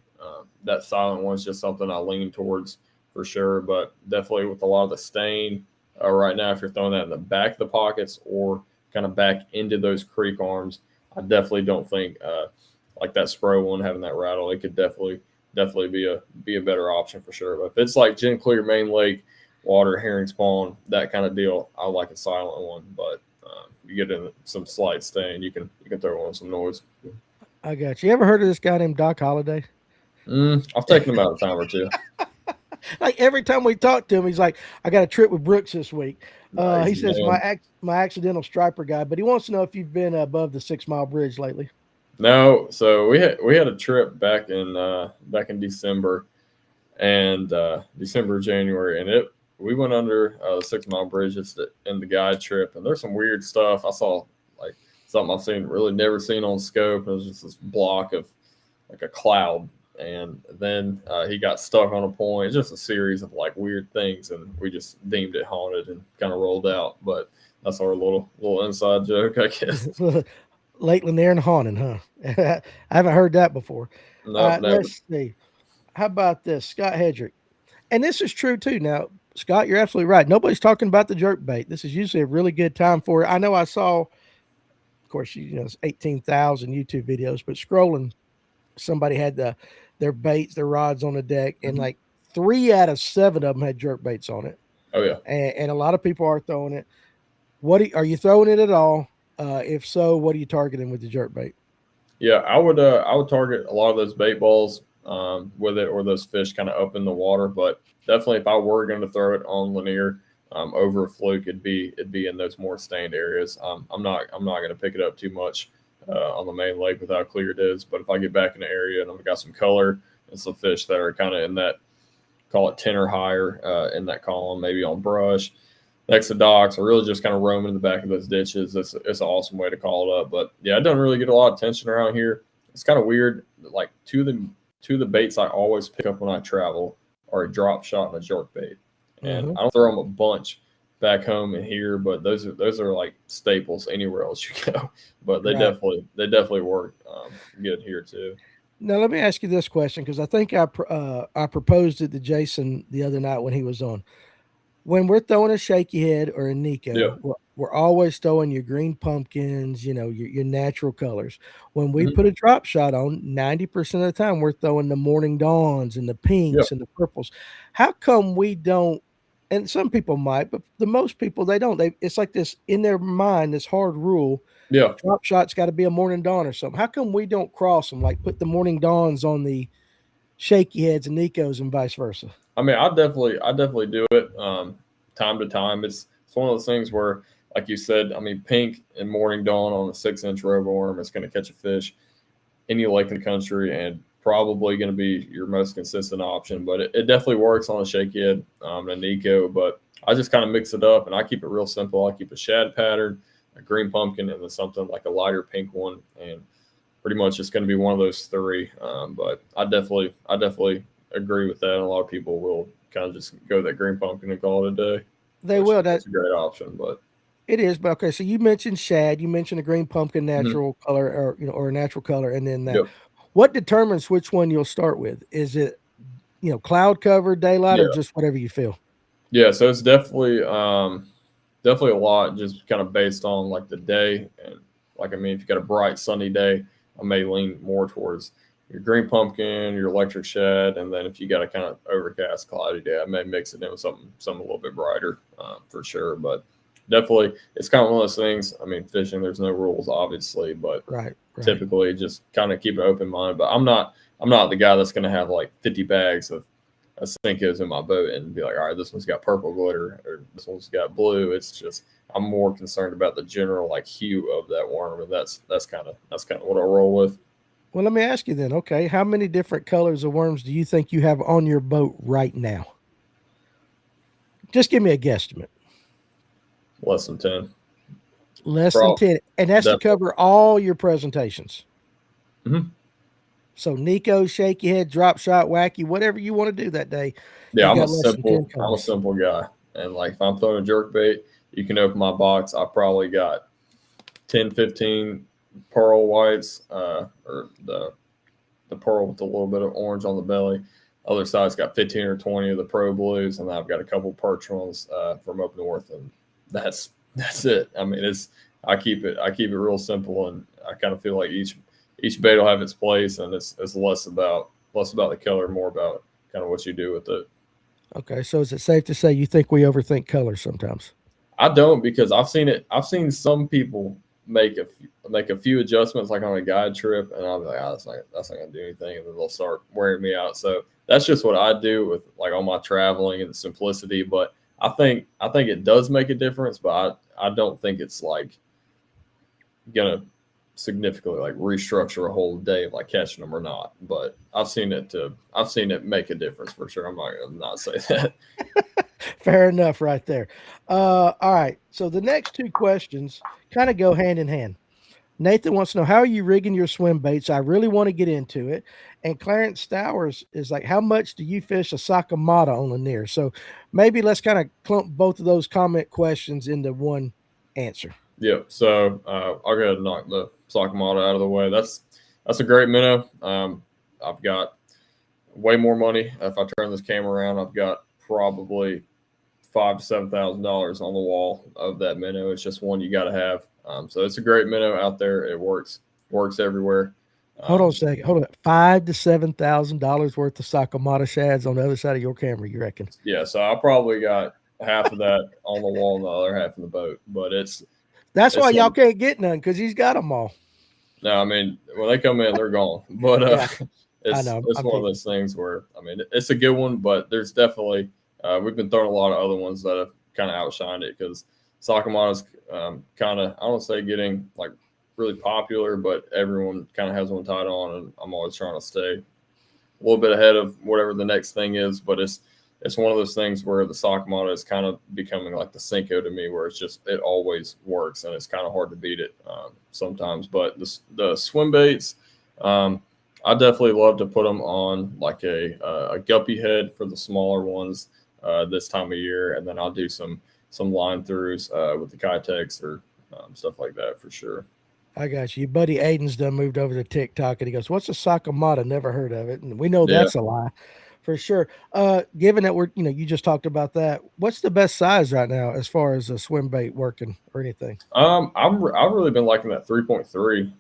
that silent one is just something I lean towards for sure. But definitely with a lot of the stain right now, if you're throwing that in the back of the pockets or kind of back into those creek arms, I definitely don't think like that Spro one having that rattle, it could definitely be a better option for sure. But if it's like gin clear main lake water, herring spawn, that kind of deal, I like a silent one. But you get in some slight stain, you can throw on some noise. I got you. Ever heard of this guy named Doc Holliday? I've taken him out a time or two. Like every time we talk to him, he's like, "I got a trip with Brooks this week." He says my accidental striper guy, but he wants to know if you've been above the 6 Mile Bridge lately. No, so we had a trip back in December and December, January, and we went under the 6 Mile Bridge in the guide trip, and there's some weird stuff. I saw like something I've really never seen on scope. It was just this block of like a cloud, and then he got stuck on a point. It's just a series of like weird things, and we just deemed it haunted and kind of rolled out. But that's our little inside joke, I guess. Lake Lanier and haunting, huh? I haven't heard that before. No, let's see. How about this, Scott Hedrick? And this is true too. Now, Scott, you're absolutely right. Nobody's talking about the jerkbait. This is usually a really good time for it. I know I saw of course, it's 18,000 YouTube videos, but scrolling, somebody had their baits, their rods on the deck, and like 3 out of 7 of them had jerk baits on it. Oh yeah. And a lot of people are throwing it. Are you throwing it at all? If so, what are you targeting with the jerk bait? Yeah, I would target a lot of those bait balls with it, or those fish kind of up in the water. But definitely, if I were going to throw it on Lanier over a fluke, it'd be in those more stained areas. I'm not going to pick it up too much on the main lake with how clear it is. But if I get back in the area and I've got some color and some fish that are kind of in that, call it 10 or higher in that column, maybe on brush next to docks, or really just kind of roaming in the back of those ditches, it's an awesome way to call it up. But yeah, it doesn't really get a lot of attention around here. It's kind of weird. Like two of the baits I always pick up when I travel are a drop shot and a jerk bait, and I don't throw them a bunch back home and here, but those are like staples anywhere else you go. But they definitely work good here too. Now let me ask you this question, because I think I proposed it to Jason the other night when he was on. When we're throwing a shaky head or a Nico, Yeah. we're always throwing your green pumpkins, your natural colors. When we Mhm. put a drop shot on, 90% of the time we're throwing the morning dawns and the pinks and the purples. How come we don't? And some people might, but the most people, they don't. It's like this in their mind, this hard rule. Yeah. Drop shot's got to be a morning dawn or something. How come we don't cross them? Like put the morning dawns on the shaky heads and Nicos and vice versa. I mean, I definitely do it time to time. It's one of those things where, like you said, I mean, pink and morning dawn on a 6-inch robo worm is going to catch a fish any lake in the country, and probably going to be your most consistent option. But it definitely works on a shaky head and a Nico. But I just kind of mix it up, and I keep it real simple. I keep a shad pattern, a green pumpkin, and then something like a lighter pink one, and pretty much it's going to be one of those 3. But I definitely agree with that. And a lot of people will kind of just go that green pumpkin and call it a day. They will. That's a great option, but it is. But okay, so you mentioned shad, you mentioned a green pumpkin natural color, or a natural color, and then that. Yep. What determines which one you'll start with? Is it cloud cover, daylight, or just whatever you feel? Yeah, so it's definitely a lot just kind of based on like the day. And like, I mean, if you got a bright sunny day, I may lean more towards your green pumpkin, your electric shad, and then if you got a kind of overcast, cloudy day, I may mix it in with something a little bit brighter for sure. But definitely, it's kind of one of those things. I mean, fishing, there's no rules, obviously, but right. Typically just kind of keep an open mind. But I'm not the guy that's going to have like 50 bags of Senkos in my boat and be like, all right, this one's got purple glitter or this one's got blue. It's just I'm more concerned about the general like hue of that worm, and that's kind of what I roll with. Well, let me ask you then. Okay, how many different colors of worms do you think you have on your boat right now? Just give me a guesstimate. Less than 10. Less than 10, and that's to cover all your presentations. Mm-hmm. So Nico, shaky head, drop shot, wacky, whatever you want to do that day. Yeah, I'm a simple guy, and like if I'm throwing a jerkbait, you can open my box. I've probably got 10, 15 pearl whites, or the pearl with a little bit of orange on the belly. Other side's got 15 or 20 of the pro blues, and I've got a couple perch ones from up north, and that's it. I mean, I keep it real simple, and I kind of feel like each bait will have its place, and it's less about the color, more about kind of what you do with it. Okay, so is it safe to say you think we overthink colors sometimes? I don't, because I've seen some people make a few adjustments like on a guide trip, and I'll be like, that's not gonna do anything, and then they'll start wearing me out. So that's just what I do with like all my traveling and the simplicity. But I think it does make a difference, but I don't think it's like gonna significantly like restructure a whole day of like catching them or not. But I've seen it make a difference for sure. I'm not gonna not say that. Fair enough right there. All right. So the next 2 questions kind of go hand in hand. Nathan wants to know, how are you rigging your swim baits? I really want to get into it. And Clarence Stowers is like, how much do you fish a Sakamata on Lanier? So maybe let's kind of clump both of those comment questions into one answer. Yeah. So I'll go ahead and knock the Sakamata out of the way. That's a great minnow. I've got way more money. If I turn this camera around, I've got probably $5,000 to $7,000 on the wall of that minnow. It's just one you got to have. So it's a great minnow out there. It works everywhere. Hold on a second. Hold on. $5,000 to $7,000 worth of Sakamata shads on the other side of your camera, you reckon? Yeah, so I probably got half of that on the wall and the other half in the boat. But That's why it's y'all can't get none, because he's got them all. no, I mean when they come in, they're gone. But Yeah, I it's know. it's one of those things where I mean it's a good one, but there's definitely we've been throwing a lot of other ones that have kind of outshined it because Sakamata's kind of I don't say getting like really popular, but everyone kind of has one tied on, and I'm always trying to stay a little bit ahead of whatever the next thing is. But it's one of those things where the Sakamata is kind of becoming like the Cinco to me, where it's just it always works and it's kind of hard to beat it sometimes. But the swim baits, I definitely love to put them on like a guppy head for the smaller ones this time of year, and then I'll do some line throughs with the Kitex or stuff like that for sure. I got you. Your buddy Aiden's done moved over to TikTok, and he goes, "What's a Sakamata? Never heard of it." And we know Yeah. that's a lie, for sure. Given that you just talked about that, what's the best size right now as far as a swim bait working or anything? I've really been liking that 3.3.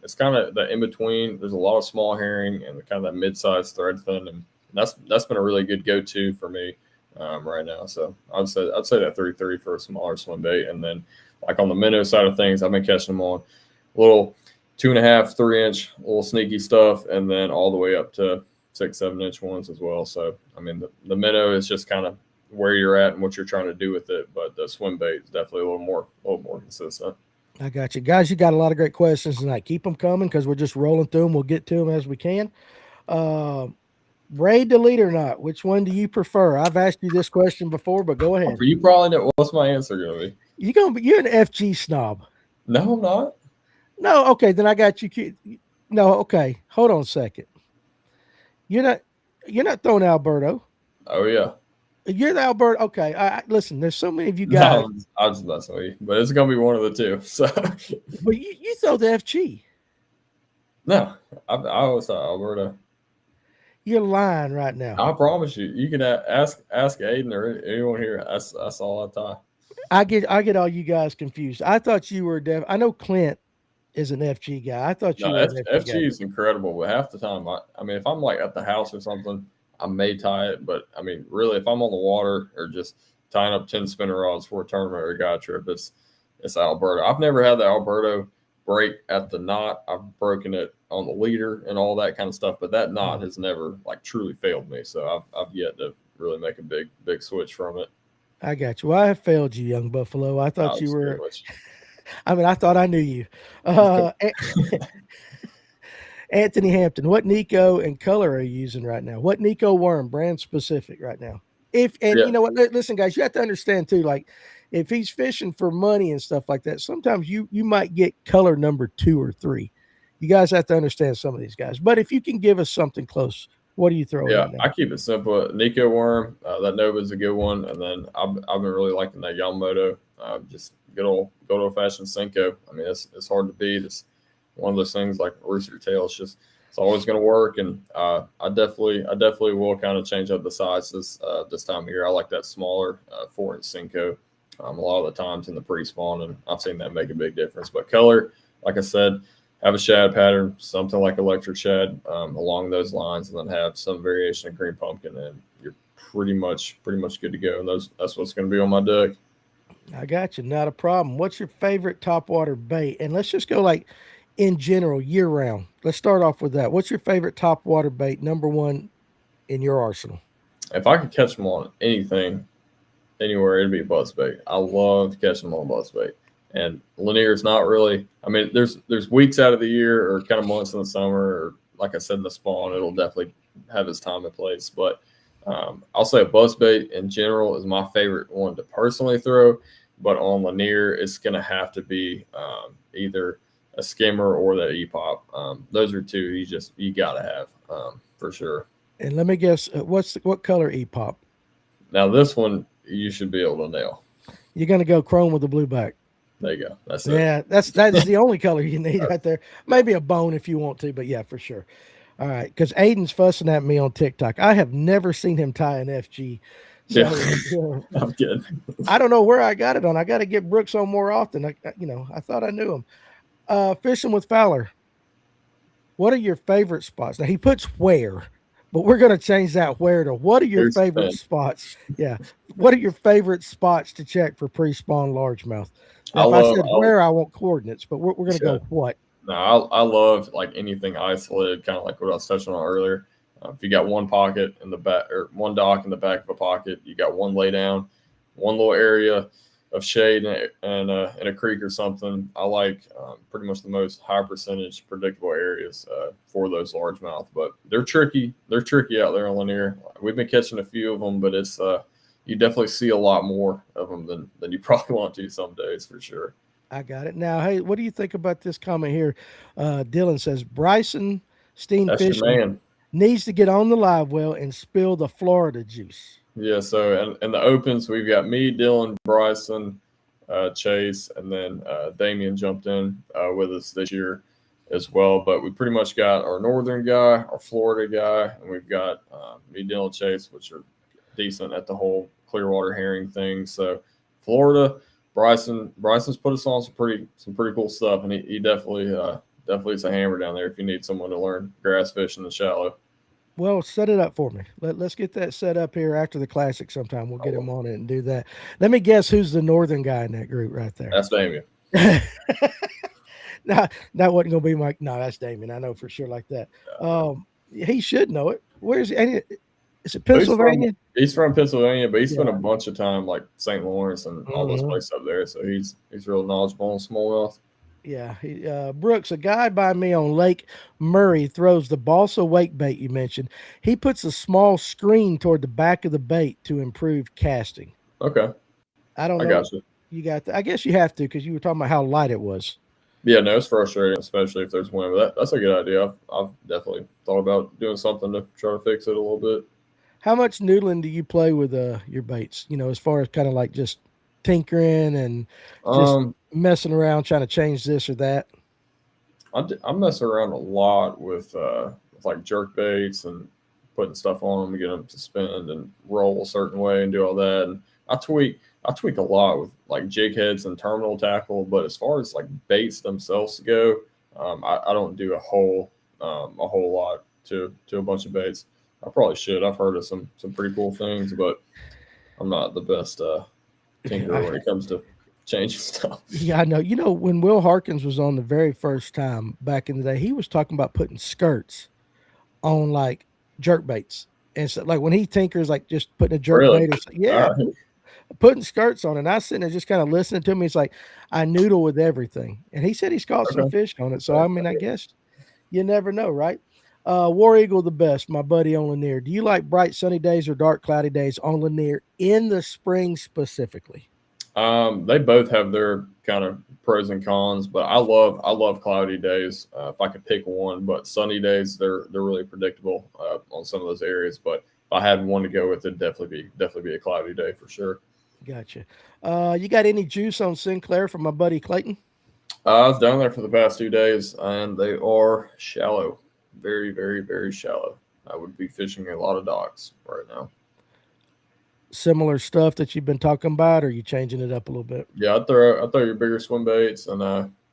It's kind of the in between. There's a lot of small herring and kind of that mid-sized thread fin, and that's been a really good go-to for me right now. So I'd say that 3.3 for a smaller swim bait, and then like on the minnow side of things, I've been catching them on little 2.5, 3-inch little sneaky stuff, and then all the way up to 6, 7-inch ones as well. So I mean the minnow is just kind of where you're at and what you're trying to do with it, but the swim bait is definitely a little more consistent. I got you, guys. You got a lot of great questions tonight. Keep them coming because we're just rolling through them. We'll get to them as we can. Raid delete or not? Which one do you prefer? I've asked you this question before, but go ahead. You probably know what's my answer going to be. You're an FG snob. No, I'm not. No, okay, then I got you. No, okay. Hold on a second. You're not throwing Alberto. Oh yeah. You're the Alberto. Okay. Listen, there's so many of you guys. No, I was just messing with you, but it's gonna be one of the two. So, but you throw the FG. No, I always thought Alberta. You're lying right now. I promise you. You can ask Aiden or anyone here. That's all I thought. I get all you guys confused. I thought you were I know Clint is an FG guy. I thought you were an FG is incredible, but half the time, I mean, if I'm like at the house or something, I may tie it. But I mean, really, if I'm on the water or just tying up 10 spinner rods for a tournament or a guy trip, it's Alberto. I've never had the Alberto break at the knot. I've broken it on the leader and all that kind of stuff, but that knot has never like truly failed me. So I've yet to really make a big switch from it. I got you. Well, I have failed you, young buffalo. I thought you were. I mean, I thought I knew you. Anthony Hampton, what Nico and color are you using right now? What Nico worm, brand specific right now? You know what? Listen, guys, you have to understand too. Like, if he's fishing for money and stuff like that, sometimes you might get color number 2 or 3. You guys have to understand some of these guys. But if you can give us something close, what are you throwing? Yeah, right now? I keep it simple. Nico worm, that Nova is a good one, and then I've been really liking that Yamamoto. Just good old fashioned Senko. I mean, it's hard to beat. It's one of those things like rooster tail. It's always going to work, and I definitely will kind of change up the sizes this time of year. I like that smaller 4-inch Senko a lot of the times in the pre-spawn, and I've seen that make a big difference. But color, like I said, have a shad pattern, something like electric shad along those lines, and then have some variation of green pumpkin, and you're pretty much good to go. And that's what's going to be on my deck. I got you. Not a problem. What's your favorite topwater bait? And let's just go like in general, year round. Let's start off with that. What's your favorite topwater bait, number 1 in your arsenal? If I could catch them on anything, anywhere, it'd be a buzz bait. I love catching them on buzz bait. And Lanier is not really. I mean, there's weeks out of the year or kind of months in the summer, or like I said in the spawn, it'll definitely have its time and place. But I'll say a buzz bait in general is my favorite one to personally throw. But on Lanier, it's going to have to be either a skimmer or that E-pop. Those are two you got to have for sure. And let me guess, what color E-pop? Now this one you should be able to nail. You're going to go chrome with the blue back. There you go. That's it. Yeah, that is the only color you need right there. Maybe a bone if you want to, but yeah, for sure. All right, because Aiden's fussing at me on TikTok. I have never seen him tie an FG Yeah, So I'm kidding. I don't know where I got it on. I got to get Brooks on more often. I thought I knew him. Fishing with Fowler. What are your favorite spots? Now he puts where, but we're going to change that where to what are your Here's the favorite thing. spots? Yeah. What are your favorite spots to check for pre-spawn largemouth? Now, I if I love. said where, I want coordinates, but we're going to Yeah. go what? No, I love like anything isolated, kind of like what I was touching on earlier. If you got one pocket in the back or one dock in the back of a pocket, you got one lay down, one little area of shade and a creek or something. I like pretty much the most high percentage predictable areas for those largemouth, but they're tricky. They're tricky out there on Lanier. We've been catching a few of them, but it's you definitely see a lot more of them than you probably want to some days for sure. I got it. Now, hey, what do you think about this comment here? Dylan says Bryson Steam That's your Fishing man. needs to get on the live well and spill the Florida juice. Yeah, so in the opens, we've got me, Dylan, Bryson, Chase, and then Damien jumped in with us this year as well. But we pretty much got our northern guy, our Florida guy, and we've got me, Dylan, Chase, which are decent at the whole Clearwater herring thing. So Florida, Bryson's put us on some pretty cool stuff, and he definitely is a hammer down there if you need someone to learn grass fishing in the shallow. Well, set it up for me. Let's get that set up here after the classic sometime. We'll get Oh, him on it and do that. Let me guess who's the northern guy in that group right there. that's Damien. No, that wasn't gonna be my no, that's Damien. I know for sure like that. He should know it. Where's is it He's from Pennsylvania? he's from Pennsylvania, but he spent a Yeah. bunch of time like St. Lawrence and all those Mhm. places up there. So he's real knowledgeable on smallmouth. Yeah, Brooks, a guy by me on Lake Murray throws the balsa wake bait you mentioned. He puts a small screen toward the back of the bait to improve casting. Okay, I don't I know. got you. You got I guess you have to because you were talking about how light it was. Yeah, no, it's frustrating, especially if there's wind. But that's a good idea. I've definitely thought about doing something to try to fix it a little bit. How much noodling do you play with your baits? As far as kind of like just tinkering and just Um, messing around trying to change this or that. I mess around a lot with like jerk baits and putting stuff on them to get them to spin and roll a certain way and do all that. And I tweak a lot with like jig heads and terminal tackle. But as far as like baits themselves go, I don't do a whole lot to a bunch of baits. I probably should. I've heard of some pretty cool things, but I'm not the best tinkerer when it comes to changing stuff. Yeah, I know. When Will Harkins was on the very first time back in the day, he was talking about putting skirts on like jerk baits. And so like when he tinkers, like just putting a jerk Really? bait or All yeah, right. putting skirts on it. And I was sitting there just kind of listening to me. It's like I noodle with everything. And he said he's caught some Okay. fish on it. So I mean, I guess you never know, right? War Eagle the best, my buddy on Lanier. Do you like bright sunny days or dark cloudy days on Lanier in the spring specifically? They both have their kind of pros and cons, but I love cloudy days. If I could pick one, but sunny days they're really predictable on some of those areas. But if I had one to go with, it'd definitely be a cloudy day for sure. Gotcha. You got any juice on Sinclair from my buddy Clayton? I was down there for the past 2 days, and they are shallow, very very very shallow. I would be fishing a lot of docks right now. Similar stuff that you've been talking about, or are you changing it up a little bit? Yeah, I throw your bigger swim baits, and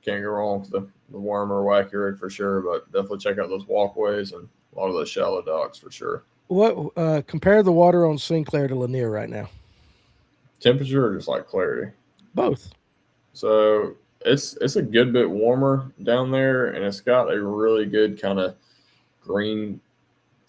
can't go wrong with the worm or wacky rig for sure. But definitely check out those walkways and a lot of those shallow docks for sure. What compare the water on Sinclair to Lanier right now? Temperature or just like clarity. Both. So it's a good bit warmer down there, and it's got a really good kind of green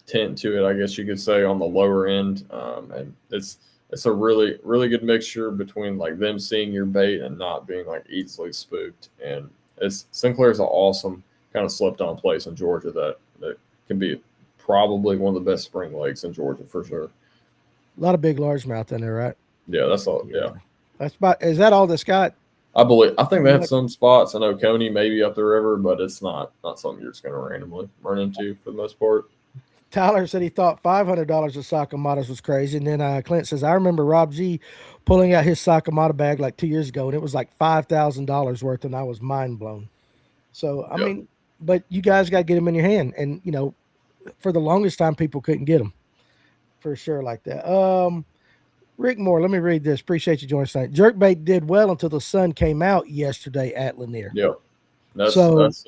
tint to it, I guess you could say, on the lower end. And it's a really good mixture between like them seeing your bait and not being like easily spooked. And it's Sinclair's an awesome kind of slept on place in Georgia that can be probably one of the best spring lakes in Georgia for sure. A lot of big largemouth in there, right? Yeah, that's all. Yeah. Yeah, That's about. Is that all that's got? I think they have some spots in Oconee, maybe up the river, but it's not something you're just going to randomly run into for the most part. Tyler said he thought $500 of Sakamatas was crazy, and then Clint says I remember Rob G pulling out his Sakamata bag like 2 years ago, and it was like $5,000 worth, and I was mind blown. So I Yep. mean, but you guys got to get them in your hand, and for the longest time, people couldn't get them for sure like that. Rick Moore, let me read this. Appreciate you joining us tonight. Jerkbait did well until the sun came out yesterday at Lanier. Yep. So That's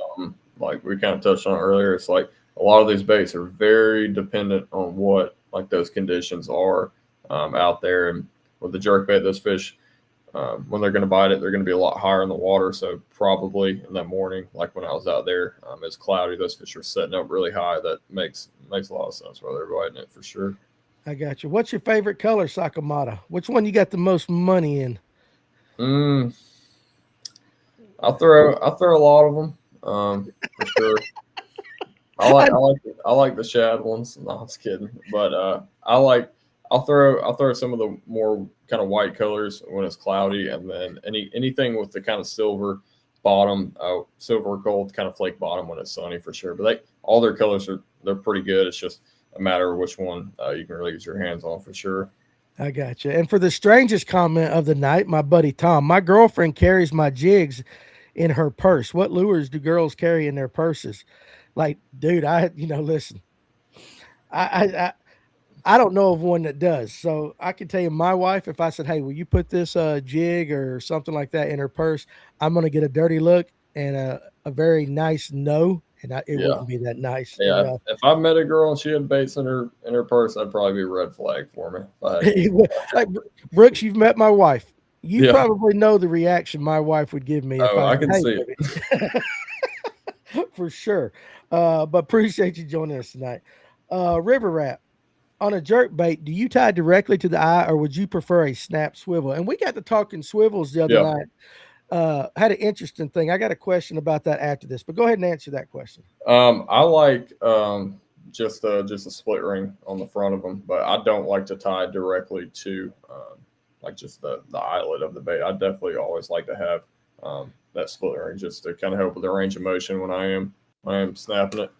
like we kind of touched on earlier. It's like a lot of these baits are very dependent on what like those conditions are out there. And with the jerkbait, those fish when they're going to bite it, they're going to be a lot higher in the water. So probably in that morning, like when I was out there, it's cloudy. Those fish are setting up really high. That makes a lot of sense why they're biting it for sure. I got you. What's your favorite color, Sakamata? Which one you got the most money in? I throw a lot of them for sure. I like the shad ones. No, I'm just kidding. But I'll throw some of the more kind of white colors when it's cloudy, and then anything with the kind of silver bottom, silver gold kind of flake bottom when it's sunny for sure. But all their colors they're pretty good. It's just a matter of which one you can really get your hands on for sure. I got you. And for the strangest comment of the night, my buddy Tom, my girlfriend carries my jigs in her purse. What lures do girls carry in their purses? Like, dude, listen, I don't know of one that does. So I can tell you, my wife, if I said, "Hey, will you put this jig or something like that in her purse?" I'm gonna get a dirty look and a very nice no, and it Yeah. wouldn't be that nice. Yeah, And, if I met a girl and she had baits in her purse, that'd probably be a red flag for me. like Brooks, you've met my wife. You Yeah. probably know the reaction my wife would give me if Oh, I I said, can "Hey, see baby." For sure. But appreciate you joining us tonight. River Rat, on a jerk bait, do you tie directly to the eye or would you prefer a snap swivel? And we got to talking swivels the other Yeah. night. Had an interesting thing. I got a question about that after this, but go ahead and answer that question. I like just a split ring on the front of them, but I don't like to tie directly to like just the eyelet of the bait. I definitely always like to have that split ring just to kind of help with the range of motion when I am snapping it.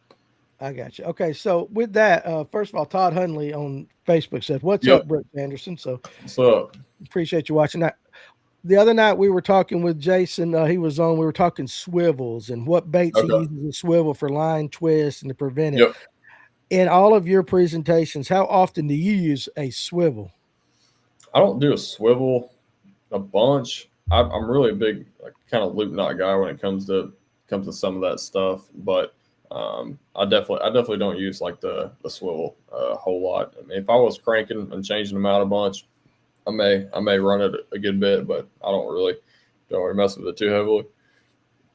I got you. Okay, so with that, first of all, Todd Hunley on Facebook said, "What's Yep. up, Brooks Anderson?" So What's up? appreciate you watching that. The other night we were talking with Jason. He was on. We were talking swivels and what baits he Okay. uses a swivel for line twist and to prevent it. Yep. In all of your presentations, how often do you use a swivel? I don't do a swivel a bunch. I'm really a big like, kind of loop knot guy when it comes to some of that stuff, but I definitely don't use like the swivel a whole lot. I mean, if I was cranking and changing them out a bunch, I may run it a good bit, but I don't really mess with it too heavily.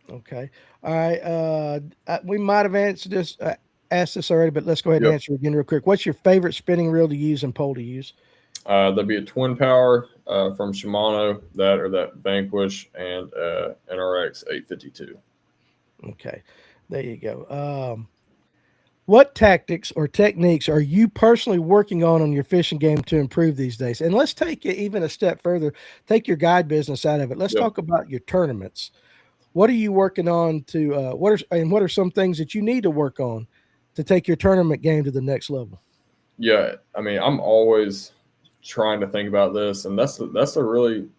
Okay, all right. We might have answered this, asked this already, but let's go ahead and Yep. answer again real quick. What's your favorite spinning reel to use and pole to use? There'd be a twin power from Shimano, that Vanquish, and NRX 852. Okay, there you go. What tactics or techniques are you personally working on your fishing game to improve these days? And let's take it even a step further. Take your guide business out of it. Let's Yep. talk about your tournaments. What are you working on to what are some things that you need to work on to take your tournament game to the next level? Yeah, I mean, I'm always trying to think about this, and that's a really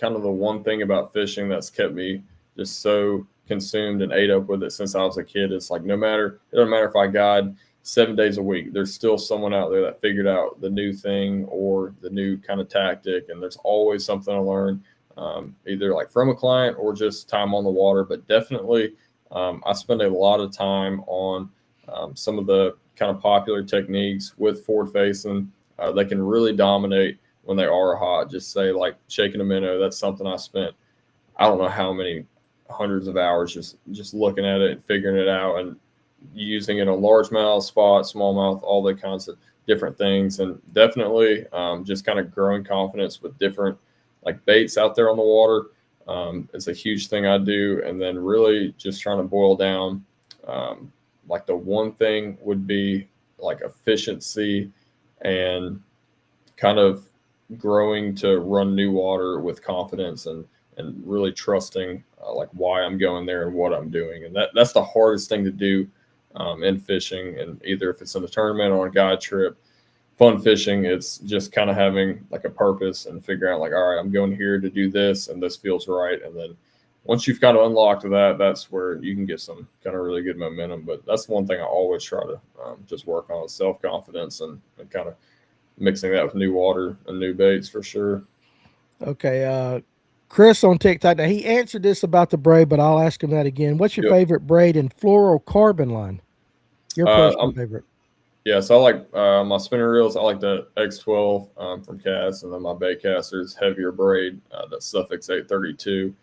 kind of the one thing about fishing that's kept me just so consumed and ate up with it since I was a kid. It's like it doesn't matter if I guide 7 days a week, there's still someone out there that figured out the new thing or the new kind of tactic, and there's always something to learn, either like from a client or just time on the water. But definitely, I spend a lot of time on some of the kind of popular techniques with forward facing. They can really dominate when they are hot. Just say like shaking a minnow. That's something I spent I don't know how many hundreds of hours just looking at it and figuring it out and using it on largemouth, spot, smallmouth, all the kinds of different things. And definitely just kind of growing confidence with different like baits out there on the water. It's a huge thing I do. And then really just trying to boil down like the one thing would be like efficiency and kind of growing to run new water with confidence and really trusting like why I'm going there and what I'm doing. And that's the hardest thing to do in fishing. And either if it's in a tournament or on a guide trip, fun fishing, it's just kind of having like a purpose and figuring out like, all right, I'm going here to do this and this feels right. And then once you've kind of unlocked that, that's where you can get some kind of really good momentum. But that's one thing I always try to just work on is self-confidence and kind of mixing that with new water and new baits for sure. Okay. Chris on TikTok. Now he answered this about the braid, but I'll ask him that again. What's your Yep. favorite braid and fluorocarbon line? Your personal I'm favorite. Yeah, so I like my spinner reels. I like the X12 from Cass, and then my bait casters heavier braid, the Suffix 832,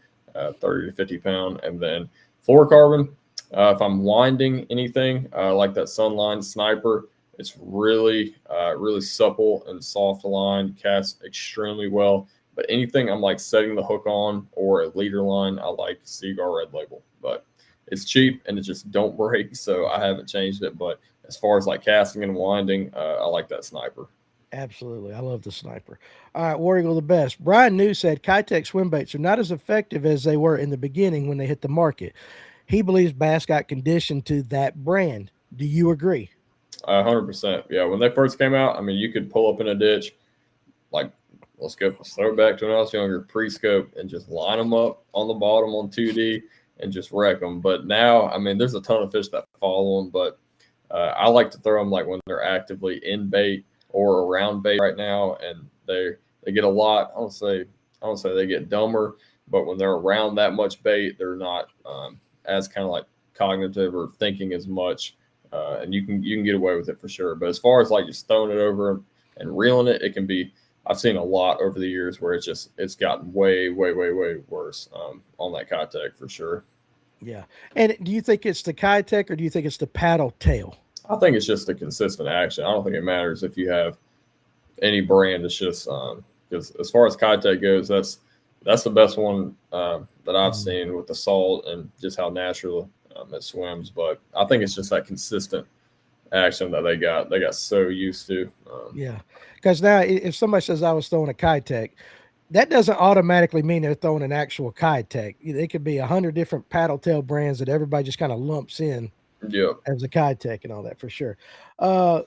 30 to 50 pound, and then fluorocarbon. If I'm winding anything, I like that Sunline Sniper. It's really supple and soft line, casts extremely well. But anything I'm like setting the hook on or a leader line, I like Seaguar Red Label. But it's cheap and it just don't break, so I haven't changed it. But as far as like casting and winding, I like that Sniper. Absolutely. I love the sniper. All right, War Eagle the best. Brian New said Kitech swim baits are not as effective as they were in the beginning when they hit the market. He believes bass got conditioned to that brand. Do you agree? 100%. Yeah, when they first came out, I mean, you could pull up in a ditch, like let's throw it back to when I was younger, pre-scope, and just line them up on the bottom on 2D and just wreck them. But now, I mean, there's a ton of fish that follow them, but I like to throw them like when they're actively in bait or around bait right now, and they get a lot. I don't say they get dumber, but when they're around that much bait, they're not as kind of like cognitive or thinking as much, and you can get away with it for sure. But as far as like just throwing it over and reeling it, it can be. I've seen a lot over the years where it's gotten way worse on that Kitech for sure. Yeah. And do you think it's the Kitech or do you think it's the paddle tail? I think it's just a consistent action. I don't think it matters if you have any brand. It's just because as far as Kitech goes, that's the best one that I've seen with the salt and just how natural it swims. But I think it's just that consistent action that they got so used to. Yeah. Because now if somebody says I was throwing a Kitech, that doesn't automatically mean they're throwing an actual Kitech. It could be 100 different paddle tail brands that everybody just kind of lumps in Yep. as a Kitech and all that for sure.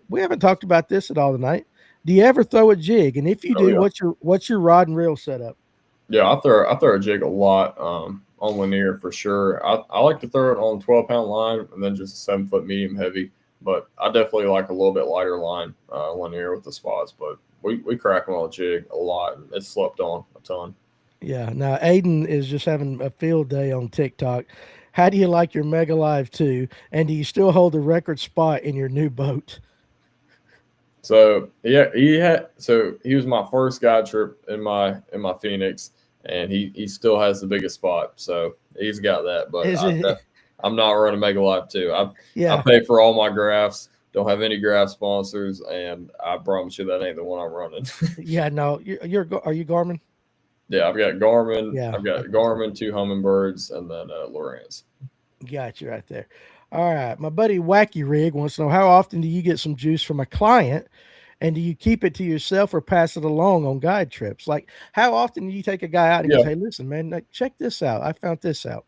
We haven't talked about this at all tonight. Do you ever throw a jig? And if you Oh do, yeah. what's your rod and reel setup? Yeah, I throw a jig a lot on Lanier for sure. I like to throw it on 12-pound line and then just a 7-foot medium heavy. But I definitely like a little bit lighter line Lanier with the spots. But we crack them on a jig a lot. And it's slept on a ton. Yeah. Now Aiden is just having a field day on TikTok. How do you like your Mega Live 2? And do you still hold the record spot in your new boat? So yeah, he was my first guide trip in my Phoenix, and he still has the biggest spot. So he's got that. But Is it? I'm not running Mega Live 2. I Yeah. pay for all my graphs. Don't have any graph sponsors, and I promise you that ain't the one I'm running. Yeah. No, are you Garmin? Yeah, I've got Garmin. Yeah. I've got Garmin, two Humminbirds, and then Lowrance. Got you right there. All right. My buddy Wacky Rig wants to know how often do you get some juice from a client and do you keep it to yourself or pass it along on guide trips? Like, how often do you take a guy out and Yeah, goes, hey, listen, man, like, check this out. I found this out.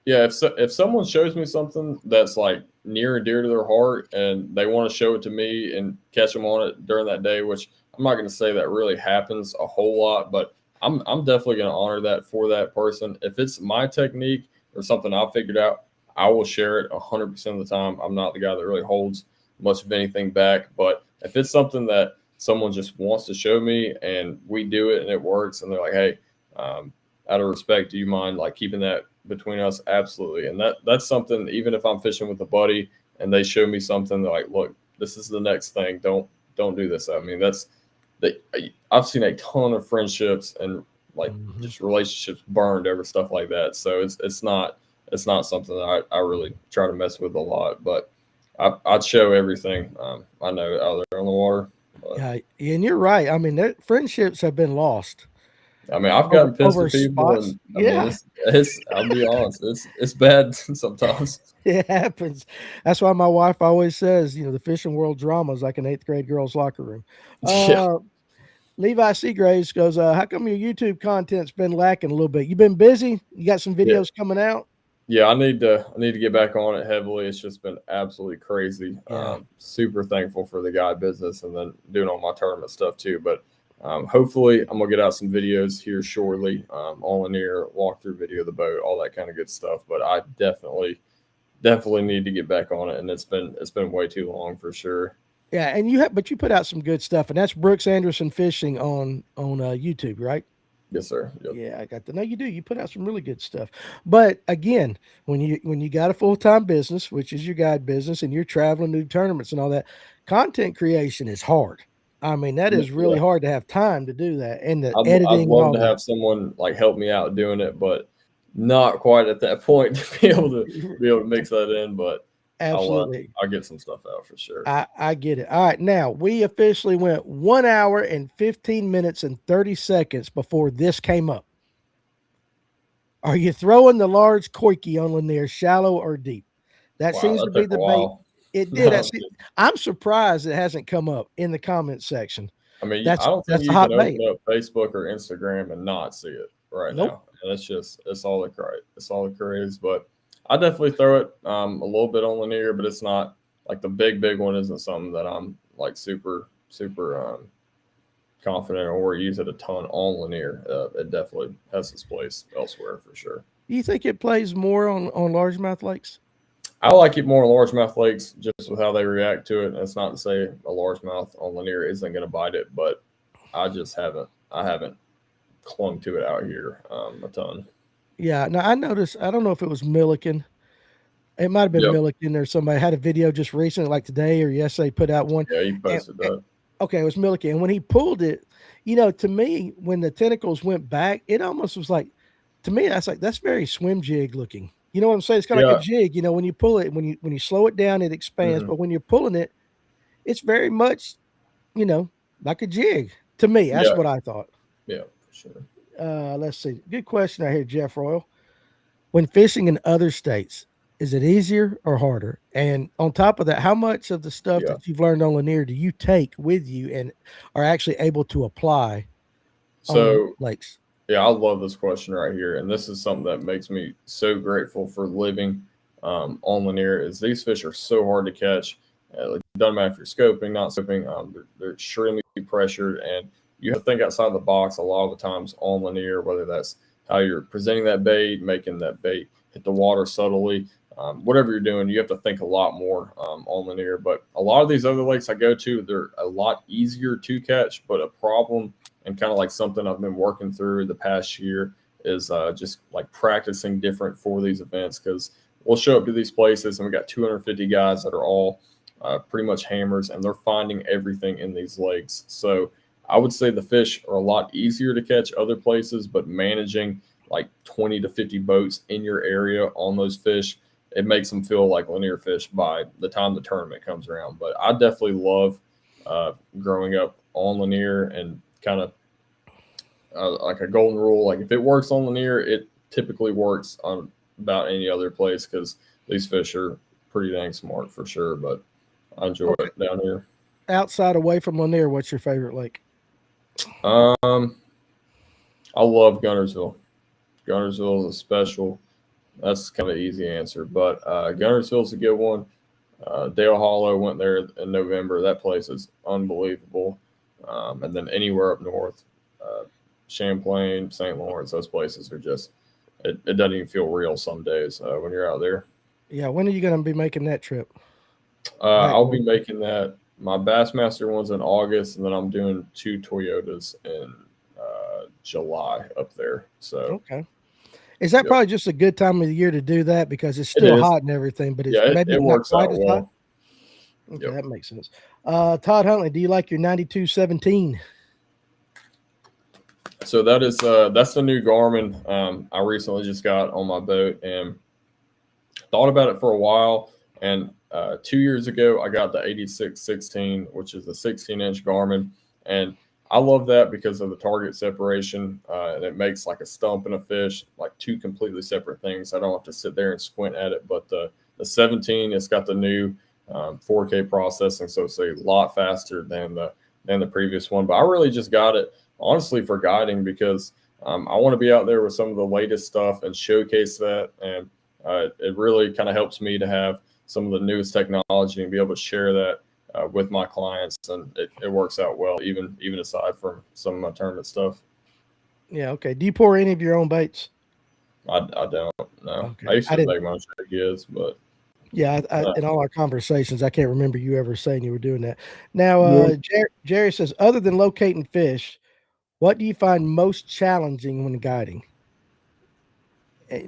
yeah. If someone shows me something that's like near and dear to their heart, and they want to show it to me and catch them on it during that day, which I'm not going to say that really happens a whole lot, but I'm definitely going to honor that for that person. If it's my technique or something I figured out, I will share it 100% of the time. I'm not the guy that really holds much of anything back, but if it's something that someone just wants to show me and we do it and it works, and they're like, hey, out of respect, do you mind like keeping that between us? Absolutely. And that's something, even if I'm fishing with a buddy and they show me something, they're like, look, this is the next thing. Don't do this. I mean, I've seen a ton of friendships and like just relationships burned over stuff like that. So it's not something that I really try to mess with a lot, but I'd show everything I know out there on the water. But, Yeah. And you're right. I mean, friendships have been lost I mean, I've gotten pissed over at people, spots. and I mean, Yeah. it's. I'll be honest, it's bad sometimes. It happens. That's why my wife always says, the fishing world drama is like an eighth grade girl's locker room. Yeah, Levi Seagraves goes, how come your YouTube content's been lacking a little bit? You been busy? You got some yeah, videos coming out? yeah. I need to get back on it heavily. It's just been absolutely crazy. Yeah. Super thankful for the guide business and then doing all my tournament stuff too. But hopefully, I'm gonna get out some videos here shortly. On Lanier, walkthrough video of the boat, all that kind of good stuff. But I definitely need to get back on it, and it's been way too long for sure. Yeah, and you put out some good stuff, and that's Brooks Anderson Fishing on YouTube, right? Yes, sir. Yep. Yeah, I got the. No, you do. You put out some really good stuff. But again, when you got a full time business, which is your guide business, and you're traveling to tournaments and all that, content creation is hard. I mean, that is really Yeah. hard to have time to do that, and the I'd editing and love all to that. have someone like help me out doing it, but not quite at that point to be able to mix that in. But Absolutely. I'll get some stuff out for sure. I get it. All right. Now we officially went 1 hour and 15 minutes and 30 seconds before this came up. Are you throwing the large koiki on Lanier, shallow or deep? That Wow, seems to that be took a the bait. while. It did. No, I'm kidding. I'm surprised it hasn't come up in the comments section. I mean, I That's don't think that's the you can hot bait. open up Facebook or Instagram and not see it right Nope. now. And it's all it creates. It's all it creates. But I definitely throw it a little bit on Lanier, but it's not like the big one isn't something that I'm like super confident or use it a ton on Lanier. It definitely has its place elsewhere for sure. You think it plays more on largemouth lakes? I like it more on largemouth lakes just with how they react to it. And it's not to say a largemouth on Lanier isn't going to bite it, but I haven't clung to it out here a ton. Yeah. Now I noticed. I don't know if it was Milliken. It might have been Yep. Milliken or somebody had a video just recently, like today or yesterday, put out one. Yeah, you And, posted that. okay, it was Milliken. And when he pulled it, to me, when the tentacles went back, it almost was like, to me, that's very swim jig looking. You know what I'm saying? It's kind of like Yeah. a jig. When you pull it, when you slow it down, it expands. Mhm. But when you're pulling it, it's very much, like a jig. To me, that's Yeah. what I thought. Yeah, for sure. Let's see. Good question right here, Jeff Royal. When fishing in other states, is it easier or harder? And on top of that, how much of the stuff Yeah. that you've learned on Lanier do you take with you and are actually able to apply on So lakes? yeah, I love this question right here, and this is something that makes me so grateful for living on Lanier. Is these fish are so hard to catch. It doesn't matter if you're scoping, not scoping. They're extremely pressured, and you have to think outside the box a lot of the times on Lanier. Whether that's how you're presenting that bait, making that bait hit the water subtly, whatever you're doing, you have to think a lot more on Lanier. But a lot of these other lakes I go to, they're a lot easier to catch. But a problem and kind of like something I've been working through the past year is just like practicing different for these events because we'll show up to these places and we got 250 guys that are all pretty much hammers and they're finding everything in these lakes. So I would say the fish are a lot easier to catch other places, but managing like 20 to 50 boats in your area on those fish, it makes them feel like Lanier fish by the time the tournament comes around. But I definitely love growing up on Lanier and kind of like a golden rule. Like if it works on Lanier, it typically works on about any other place because these fish are pretty dang smart for sure. But I enjoy Okay. it down here. Outside away from Lanier, what's your favorite lake? Um, I love Gunnersville. Gunnersville is special. That's kind of an easy answer, but Gunnersville is a good one. Dale Hollow went there in November. That place is unbelievable. And then anywhere up north, uh, Champlain, St. Lawrence, those places are just, it doesn't even feel real some days when you're out there. Yeah, when are you going to be making that trip? Back I'll be north? making that. My Bassmaster one's in August, and then I'm doing 2 Toyotas in July up there. So, Okay. Is that yep, probably just a good time of the year to do that because it's it still is. hot and everything, but it's Yeah, maybe it not works quite out as hot? well. Okay, Yep. that makes sense. Todd Huntley, do you like your 9217? So that's the new Garmin I recently just got on my boat and thought about it for a while. And 2 years ago, I got the 8616, which is the 16-inch Garmin, and I love that because of the target separation, and it makes like a stump and a fish like two completely separate things. I don't have to sit there and squint at it. But the 17, it's got the new 4K processing, so it's a lot faster than the previous one. But I really just got it honestly for guiding because I want to be out there with some of the latest stuff and showcase that. And it really kind of helps me to have some of the newest technology and be able to share that with my clients, and it works out well, even aside from some of my tournament stuff. Yeah, okay. Do you pour any of your own baits? I don't know. I Okay. used I to didn't make my own Shaky, but Yeah, Uh, in all our conversations, I can't remember you ever saying you were doing that. Now, yeah. Jerry says, other than locating fish, what do you find most challenging when guiding? Eh,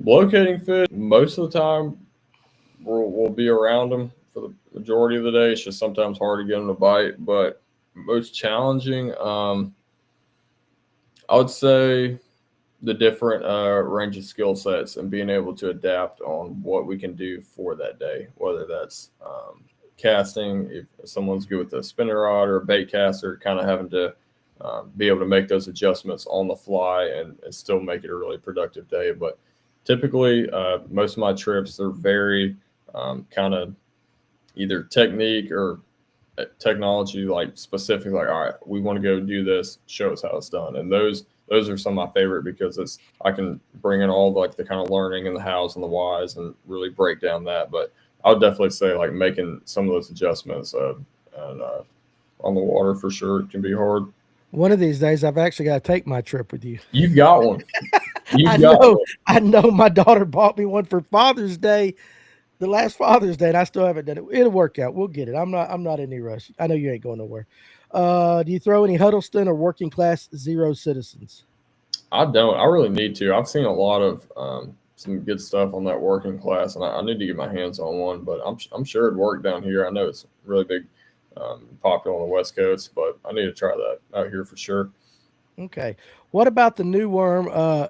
Locating fish, most of the time, we'll be around them for the majority of the day. It's just sometimes hard to get them to bite. But most challenging, I would say the different range of skill sets and being able to adapt on what we can do for that day, whether that's casting, if someone's good with a spinner rod or a bait caster, kind of having to be able to make those adjustments on the fly and still make it a really productive day. But typically, most of my trips, they're very kind of either technique or technology like specific, like all right, we want to go do this, show us how it's done. And those are some of my favorite because it's I can bring in all like the kind of learning and the hows and the whys and really break down that. But I would definitely say like making some of those adjustments and on the water for sure can be hard. One of these days, I've actually got to take my trip with you. You've got one. I You've got know, one. I know. My daughter bought me one for Father's Day, the last Father's Day, and I still haven't done it. It'll work out. We'll get it. I'm not in any rush. I know you ain't going nowhere. Do you throw any Huddleston or working class zero citizens? I don't. I really need to. I've seen a lot of some good stuff on that working class, and I need to get my hands on one. But I'm sure it'd work down here. I know it's really big, popular on the West Coast, but I need to try that out here for sure. Okay. What about the new worm? Yeah,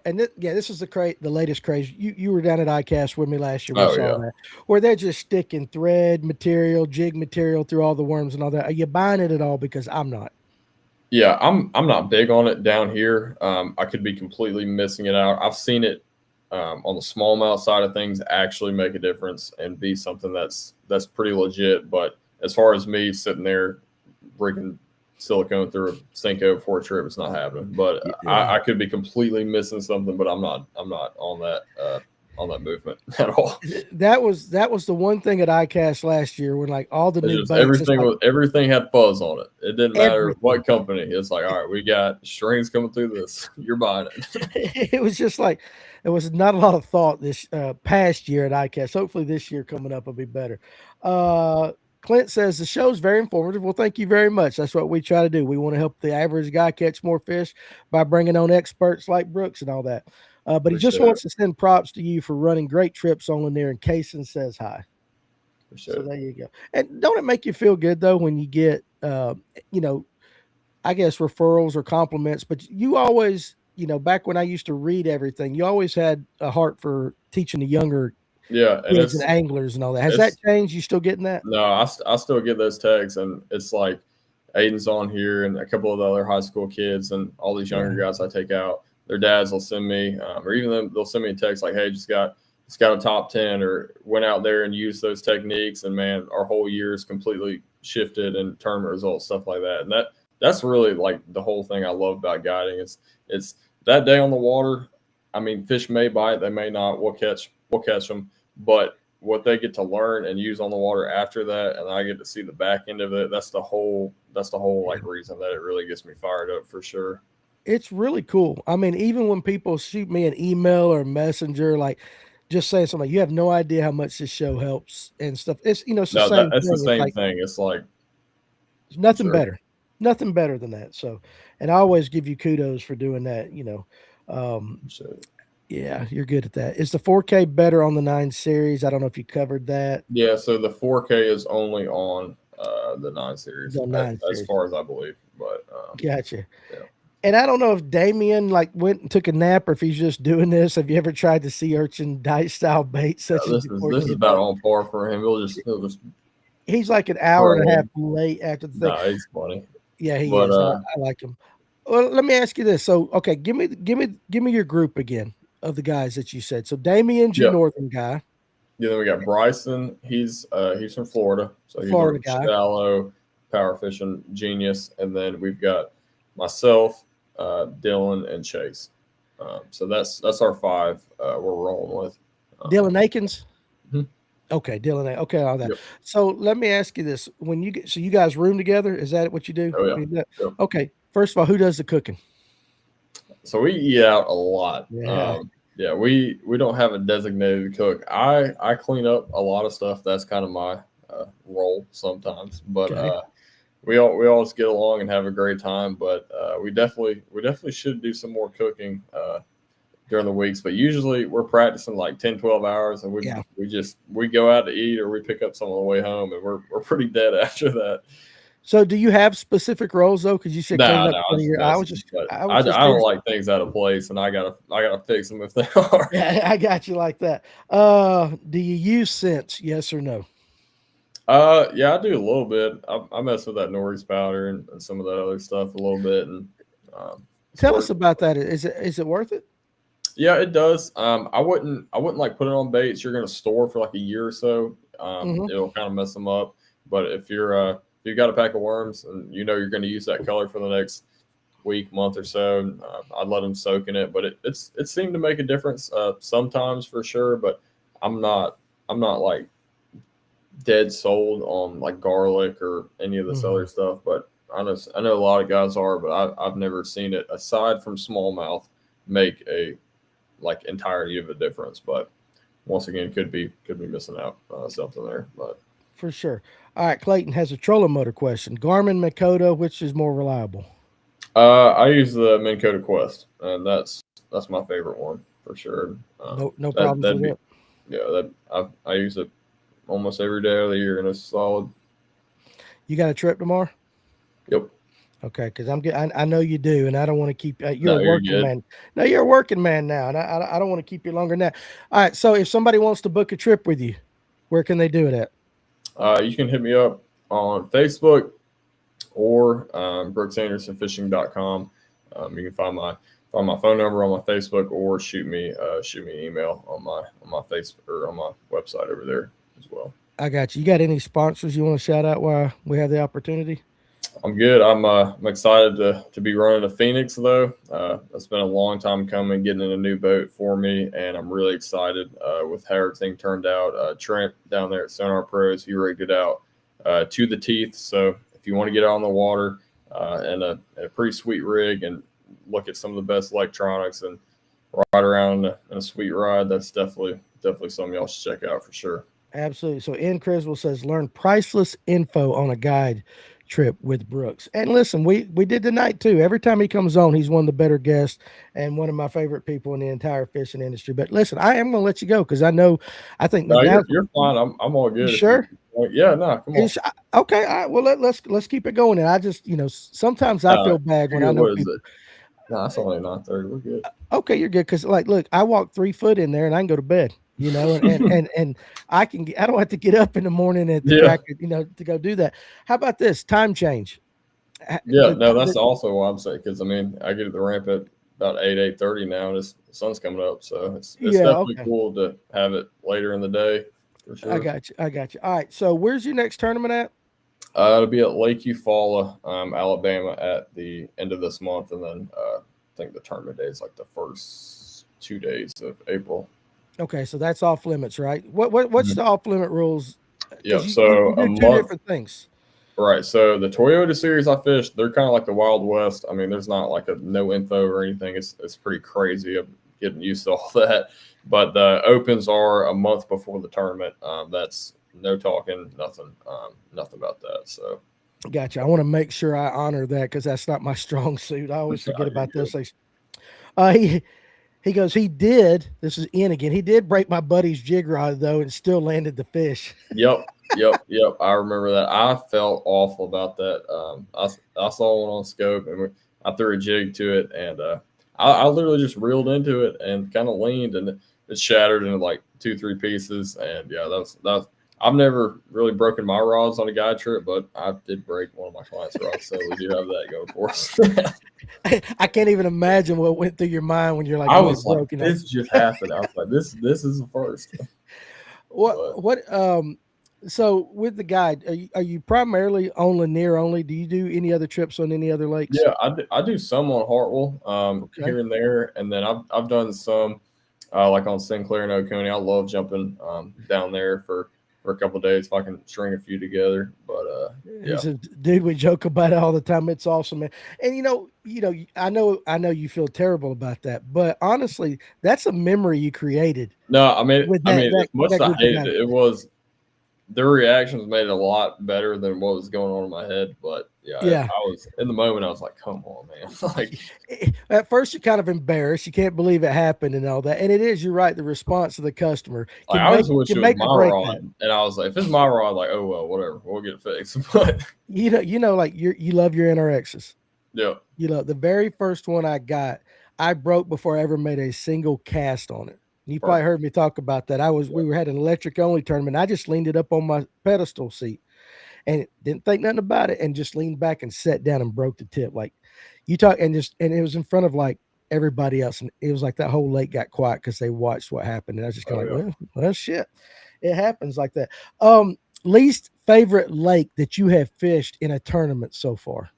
this is the latest craze. You were down at ICAST with me last year. We Oh saw yeah, that where they're just sticking thread material, jig material through all the worms and all that. Are you buying it at all? Because I'm not. yeah. I'm not big on it down here. I could be completely missing it out. I've seen it on the smallmouth side of things actually make a difference and be something that's pretty legit. But as far as me sitting there breaking silicone through a Senko before a trip, it's not happening. But Yeah. I could be completely missing something. But I'm not on that movement at all. That was the one thing at ICAST last year when like all the It's new just baits, it's like everything had fuzz on it. It didn't matter everything. what company. It's like, all right, we got strings coming through this. You're buying it. It was just like there was not a lot of thought this past year at ICAST. Hopefully this year coming up will be better. Uh Clint says the show's very informative. Well, thank you very much. That's what we try to do. We want to help the average guy catch more fish by bringing on experts like Brooks and all that. But he just Appreciate it. wants to send props to you for running great trips on Lanier, and Kaysen says hi. Appreciate So it. there you go. And don't it make you feel good though when you get, you know, I guess referrals or compliments? But you always, back when I used to read everything, you always had a heart for teaching the younger Yeah, and kids and anglers and all that. Has that it's changed? You still getting that? no, I still get those texts, and it's like Aiden's on here, and a couple of the other high school kids, and all these Yeah. younger guys I take out. Their dads will send me, or even them, they'll send me a text like, "Hey, just got a top 10, or went out there and used those techniques, and man, our whole year is completely shifted and tournament results, stuff like that." And that's really like the whole thing I love about guiding. It's that day on the water. I mean, fish may bite, they may not. We'll catch them, but what they get to learn and use on the water after that, and I get to see the back end of it. That's the whole like reason that it really gets me fired up for sure. It's really cool. I mean, even when people shoot me an email or messenger, like just saying something, like, you have no idea how much this show helps and stuff. It's the No, same that's the thing. It's same like thing. It's like there's for nothing sure. better, nothing better than that. So, and I always give you kudos for doing that. Um, So, yeah, you're good at that. Is the 4K better on the 9 series? I don't know if you covered that. yeah, so the 4K is only on the 9 series, The 9 as series. far as I believe. But Gotcha. yeah, And I don't know if Damien like went and took a nap or if he's just doing this. Have you ever tried the sea urchin dice style bait such as this is before you this is hit about that? on par for him. He'll just He's like an hour and a half throw. late after the thing. No, he's funny. Yeah, he But is. I like him. Well, let me ask you this. So, okay, give me your group again of the guys that you said. So Damien's your yeah, northern guy, yeah. Then we got Bryson. He's from Florida, so he's Florida a guy. shallow power fishing genius. And then we've got myself, Dylan, and Chase. So that's our five we're rolling with. Dylan Akins. Mhm. Okay, Dylan. Okay, all that. Yep. So let me ask you this: when you get, so you guys room together? Is that what you do? Oh yeah. You do- Yep. Okay. First of all, who does the cooking? So we eat out a lot. Yeah. Yeah, we don't have a designated cook. I clean up a lot of stuff. That's kind of my role sometimes, but Okay. we always get along and have a great time. But we definitely should do some more cooking during the weeks. But usually we're practicing like 10, 12 hours, and Yeah. we go out to eat or we pick up some on the way home, and we're pretty dead after that. So do you have specific roles though? Because you said cleaning No, up no, I one was of just your. messing, but I I, was I just don't curious. like things out of place, and I gotta fix them if they are. Yeah, I got you like that. Do you use scents? Yes or no? Yeah, I do a little bit. I mess with that nori's powder and some of that other stuff a little bit, and it's Tell us worth it. about that. Is it worth it? Yeah, it does. I wouldn't like put it on baits you're gonna store for like a year or so. Hmm. It'll kind of mess them up. But if you got a pack of worms and you know you're gonna use that color for the next week, month or so, I'd let them soak in it. But it seemed to make a difference sometimes for sure. But I'm not I'm not like dead sold on like garlic or any of this Hmm. other stuff. But I know a lot of guys are, but I've never seen it aside from smallmouth make a like entirety of a difference. But once again, could be missing out something there. But For sure. All right, Clayton has a trolling motor question. Garmin, Makoto, which is more reliable? I use the Minn Kota Quest, and that's my favorite one for sure. No That problems that'd with be it. yeah. That I use it almost every day of the year, and it's solid. You got a trip tomorrow? Yep. Okay, because I know you do, and I don't want to keep. You're a No, you're working good. man. No, you're a working man now, and I don't want to keep you longer than that. All right, so if somebody wants to book a trip with you, where can they do it at? You can hit me up on Facebook or brooksandersonfishing.com. You can find my phone number on my Facebook or shoot me an email on my face or on my website over there as well. I got you. You got any sponsors you want to shout out while we have the opportunity? I'm good. I'm excited to be running to Phoenix though. It's been a long time coming, getting in a new boat for me, and I'm really excited with how everything turned out. Trent down there at Sonar Pros, he rigged it out to the teeth. So if you want to get out on the water and a pretty sweet rig and look at some of the best electronics and ride around in a sweet ride, that's definitely something y'all should check out for sure. Absolutely. So, N. Criswell says, learn priceless info on a guide trip with Brooks. And listen, we did tonight too. Every time he comes on, he's one of the better guests and one of my favorite people in the entire fishing industry. But listen, I am going to let you go because I think No, now, you're fine. I'm all you good. If you sure? yeah, no, come on. Okay. All right. Well, let's keep it going. And I just, sometimes I feel bad when You're I good. know What is people. it? No, it's only 9:30. We're good. Okay, you're good because like, look, I walk 3 foot in there and I can go to bed. And I don't have to get up in the morning at the Yeah, crack, to go do that. How about this time change? yeah. No, that's also why I'm saying because I mean I get at the ramp at about 8:30 now, and the sun's coming up, so it's Yeah, definitely okay. cool to have it later in the day for I sure. got you. I got you. All right. So where's your next tournament at? It'll be at Lake Eufaula, Alabama, at the end of this month, and then I think the tournament day is like the first 2 days of April. Okay, so that's off limits, right? What's Mhm. the off limit rules? Because Yep. you So a do two month. different things. Right. So the Toyota series I fished, they're kind of like the Wild West. I mean, there's not like a no info or anything. It's pretty crazy. I'm getting used to all that. But the opens are a month before the tournament. That's no talking, nothing, nothing about that. So Gotcha. I want to make sure I honor that because that's not my strong suit. I always forget you're about those good. things. Uh, he he goes, he did. This is Ian again. He did break my buddy's jig rod though, and still landed the fish. Yep. I remember that. I felt awful about that. I saw one on scope and I threw a jig to it, and I literally just reeled into it and kind of leaned, and it shattered into like two, three pieces. And yeah, that's. I've never really broken my rods on a guide trip, but I did break one of my clients' rods, so we do have that going for us. I can't even imagine what went through your mind when you're like, I oh, it was like, broke. this just happened. I was like, this is the first. But What so with the guide, are you primarily on Lanier only? Do you do any other trips on any other lakes? yeah, I do some on Hartwell Okay. here and there, and then I've done some like on Sinclair and Oconee. I love jumping down there for for a couple of days if I can string a few together. But He yeah. said, "Dude, we joke about it all the time. It's awesome, man." And I know you feel terrible about that, but honestly, that's a memory you created No, with I mean, as much as that I group of hated guys. it, it was their reactions made it a lot better than what was going on in my head. But yeah, Yeah. I was in the moment. I was like, "Come on, man!" Like, At first, you're kind of embarrassed. You can't believe it happened and all that. And it is. You're right. The response of the customer I just wish can it was make my or break that. rod, and I was like, if it's my rod, like, oh well, whatever, we'll get it fixed. But Like you love your NRXs. yeah, The very first one I got, I broke before I ever made a single cast on it. You probably perfect. heard me talk about that. Yeah, We had an electric only tournament. I just leaned it up on my pedestal seat and didn't think nothing about it and just leaned back and sat down and broke the tip. Like you talk and it was in front of like everybody else. And it was like that whole lake got quiet because they watched what happened. And I was just kind oh of yeah. like, well, shit. It happens like that. Least favorite lake that you have fished in a tournament so far?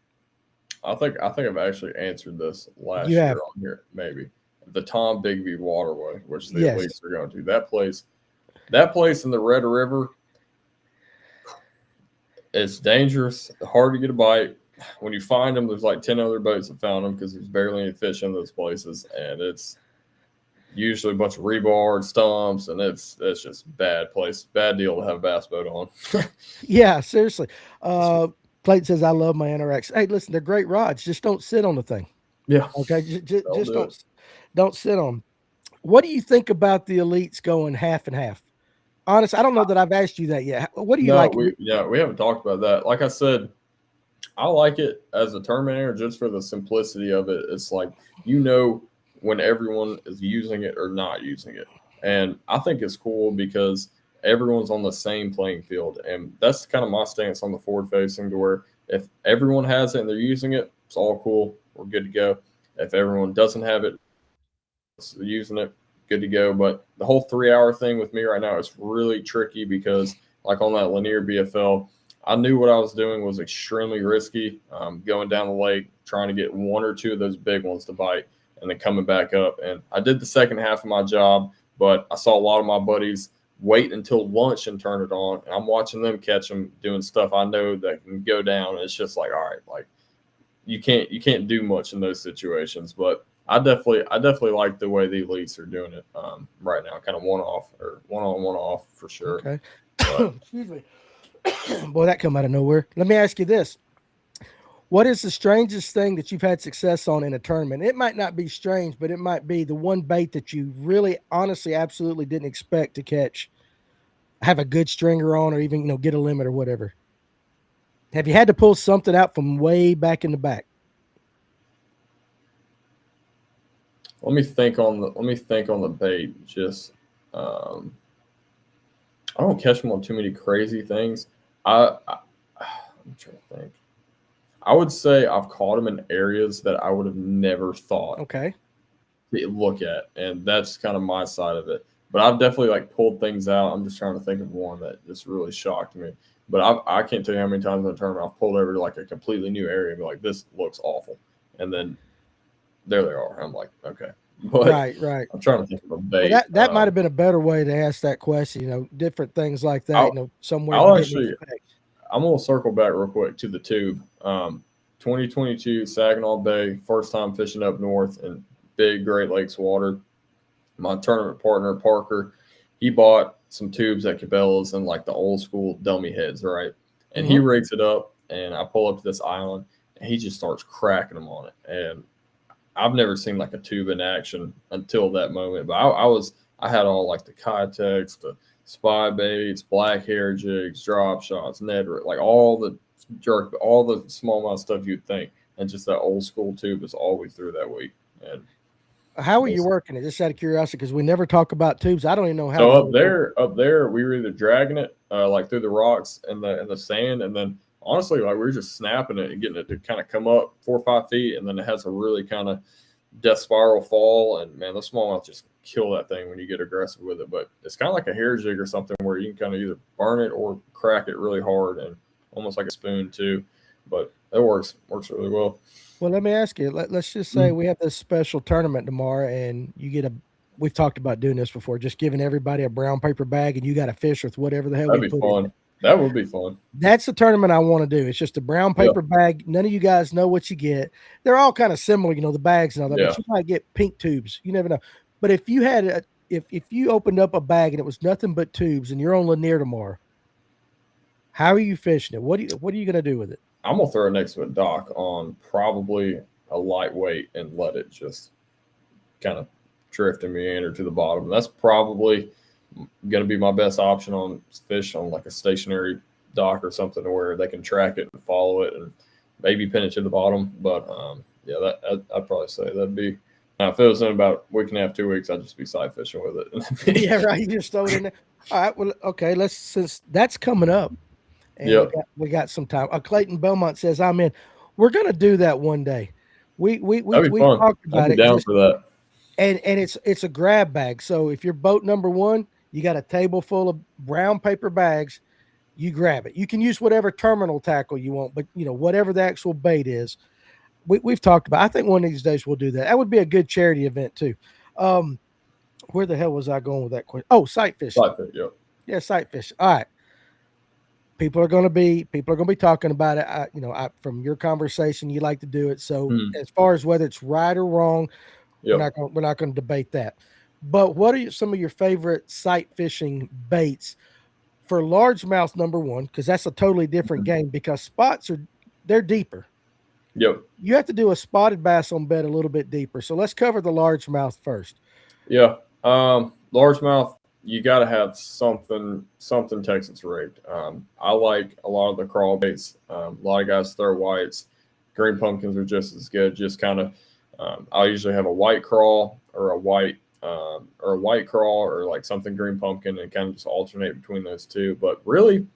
I think I've actually answered this You last year have. on here, maybe the Tom Bigby Waterway, which the Yes. elites are going to. That place in the Red River, it's dangerous, hard to get a bite. When you find them, there's like 10 other boats that found them because there's barely any fish in those places, and it's usually a bunch of rebar stumps, and it's just bad place, bad deal to have a bass boat on. Yeah, seriously. Uh, Clayton says, I love my NRX. Hey, listen, they're great rods. Just don't sit on the thing. Yeah, Okay. they'll Just do it. don't sit on 'em. What do you think about the elites going half and half? Honest, I don't know that I've asked you that yet. What do you No, like? we haven't talked about that. Like I said, I like it as a Terminator just for the simplicity of it. It's like you know when everyone is using it or not using it, and I think it's cool because everyone's on the same playing field, and that's kind of my stance on the forward facing. To where if everyone has it and they're using it, it's all cool. We're good to go. If everyone doesn't have it, using it, good to go. But the whole 3 hour thing with me right now is really tricky because, like on that Lanier BFL, I knew what I was doing was extremely risky. Going down the lake, trying to get one or two of those big ones to bite, and then coming back up. And I did the second half of my job, but I saw a lot of my buddies wait until lunch and turn it on. And I'm watching them catch them doing stuff I know that can go down. And it's just like, all right, like you can't do much in those situations. But I definitely like the way the elites are doing it right now, kind of one off or one on one off for sure. Okay. But Excuse me. Boy, that come out of nowhere. Let me ask you this. What is the strangest thing that you've had success on in a tournament? It might not be strange, but it might be the one bait that you really, honestly, absolutely didn't expect to catch, have a good stringer on, or even, get a limit or whatever. Have you had to pull something out from way back in the back? let me think on the bait. Just um, I don't catch them on too many crazy things. I'm trying to think. I would say I've caught them in areas that I would have never thought Okay. to look at, and that's kind of my side of it. But I've definitely like pulled things out. I'm just trying to think of one that just really shocked me. But I can't tell you how many times in the tournament I've pulled over to like a completely new area and be like, this looks awful, and then there they are. I'm like, okay, but Right, right. I'm trying to think of a Well, bait. that might have been a better way to ask that question. Different things like that. I'll Somewhere you I'll didn't actually expect. I'm gonna circle back real quick to the tube. 2022 Saginaw Bay, first time fishing up north in big Great Lakes water. My tournament partner Parker, he bought some tubes at Cabela's and like the old school dummy heads, right? And he Hmm. rigs it up, and I pull up to this island, and he just starts cracking them on it. And I've never seen like a tube in action until that moment. But I had all like the Kitex, the spy baits, black hair jigs, drop shots, Ned, like all the jerk, all the small amount of stuff you'd think, and just that old school tube is all we threw that week. And How are you that's, working it? Just out of curiosity, because we never talk about tubes. I don't even know how so to really work. up there, we were either dragging it like through the rocks and the sand, and then honestly, like we were just snapping it and getting it to kind of come up 4 or 5 feet, and then it has a really kind of death spiral fall, and man, the smallmouth just kill that thing when you get aggressive with it. But it's kind of like a hair jig or something where you can kind of either burn it or crack it really hard, and almost like a spoon too. But it works really well. Well, let me ask you. Let's just say Mm. we have this special tournament tomorrow, and you get we've talked about doing this before, just giving everybody a brown paper bag and you got to fish with whatever the hell That'd we be put in. fun. That would be fun. That's the tournament I want to do. It's just a brown paper bag. None of you guys know what you get. They're all kind of similar, the bags and all that, but you might get pink tubes. You never know. But if you had if you opened up a bag and it was nothing but tubes and you're on Lanier tomorrow, how are you fishing it? What are you going to do with it? I'm gonna throw it next to a dock on probably a lightweight and let it just kind of drift and meander to the bottom. That's probably going to be my best option on fish on like a stationary dock or something where they can track it and follow it and maybe pin it to the bottom. But yeah, I'd probably say that'd be. Now, if it was in about a week and a half, 2 weeks, I'd just be side fishing with it. Yeah, right. You just throw it in there. All right. Well, okay. Since that's coming up, and we got some time. Clayton Belmont says I'm in. We're gonna do that one day. We talked about I'd be down for that. And it's a grab bag. So if you're boat number one, you got a table full of brown paper bags. You grab it. You can use whatever terminal tackle you want, but whatever the actual bait is. We've talked about. I think one of these days we'll do that. That would be a good charity event too. Where the hell was I going with that question? Oh, sight fishing. Yeah, sight fishing. All right. People are going to be talking about it. From your conversation, you like to do it. So as far as whether it's right or wrong, we're not going to debate that. But what are some of your favorite sight fishing baits for largemouth number one? Because that's a totally different game. Because spots they're deeper. Yep. You have to do a spotted bass on bed a little bit deeper. So let's cover the largemouth first. Yeah. Largemouth, you got to have something Texas rigged. I like a lot of the crawl baits. A lot of guys throw whites. Green pumpkins are just as good. Just kind of, I'll usually have a white crawl or a white crawl or like something green pumpkin and kind of just alternate between those two. But really,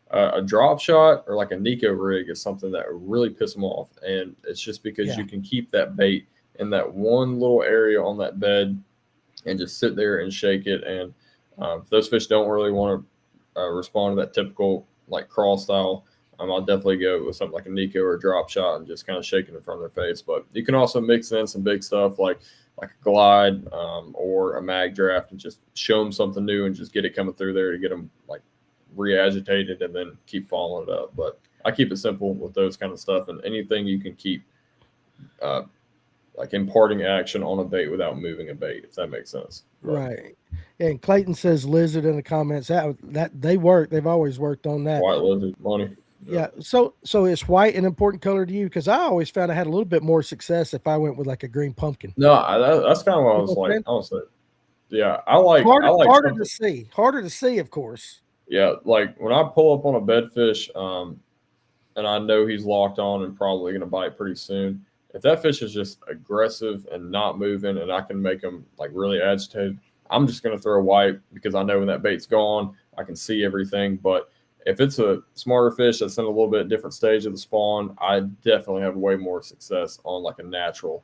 a drop shot or like a Nico rig is something that would really piss them off. And it's just because you can keep that bait in that one little area on that bed and just sit there and shake it. And if those fish don't really want to respond to that typical like crawl style, I'll definitely go with something like a Nico or a drop shot and just kind of shake it in front of their face. But you can also mix in some big stuff like a glide or a mag draft and just show them something new and just get it coming through there to get them like re-agitated and then keep following it up. But I keep it simple with those kind of stuff, and anything you can keep like imparting action on a bait without moving a bait, if that makes sense. Right. Yeah, and Clayton says lizard in the comments. That they work. They've always worked on that. White lizard, money. Yeah. So is white an important color to you? Because I always found I had a little bit more success if I went with like a green pumpkin. No, that's kind of what I was like. Honestly, yeah, I like harder to see. Harder to see, of course. Yeah, like when I pull up on a bedfish, and I know he's locked on and probably going to bite pretty soon. If that fish is just aggressive and not moving, and I can make him like really agitated, I'm just going to throw white because I know when that bait's gone, I can see everything. But if it's a smarter fish that's in a little bit different stage of the spawn, I definitely have way more success on like a natural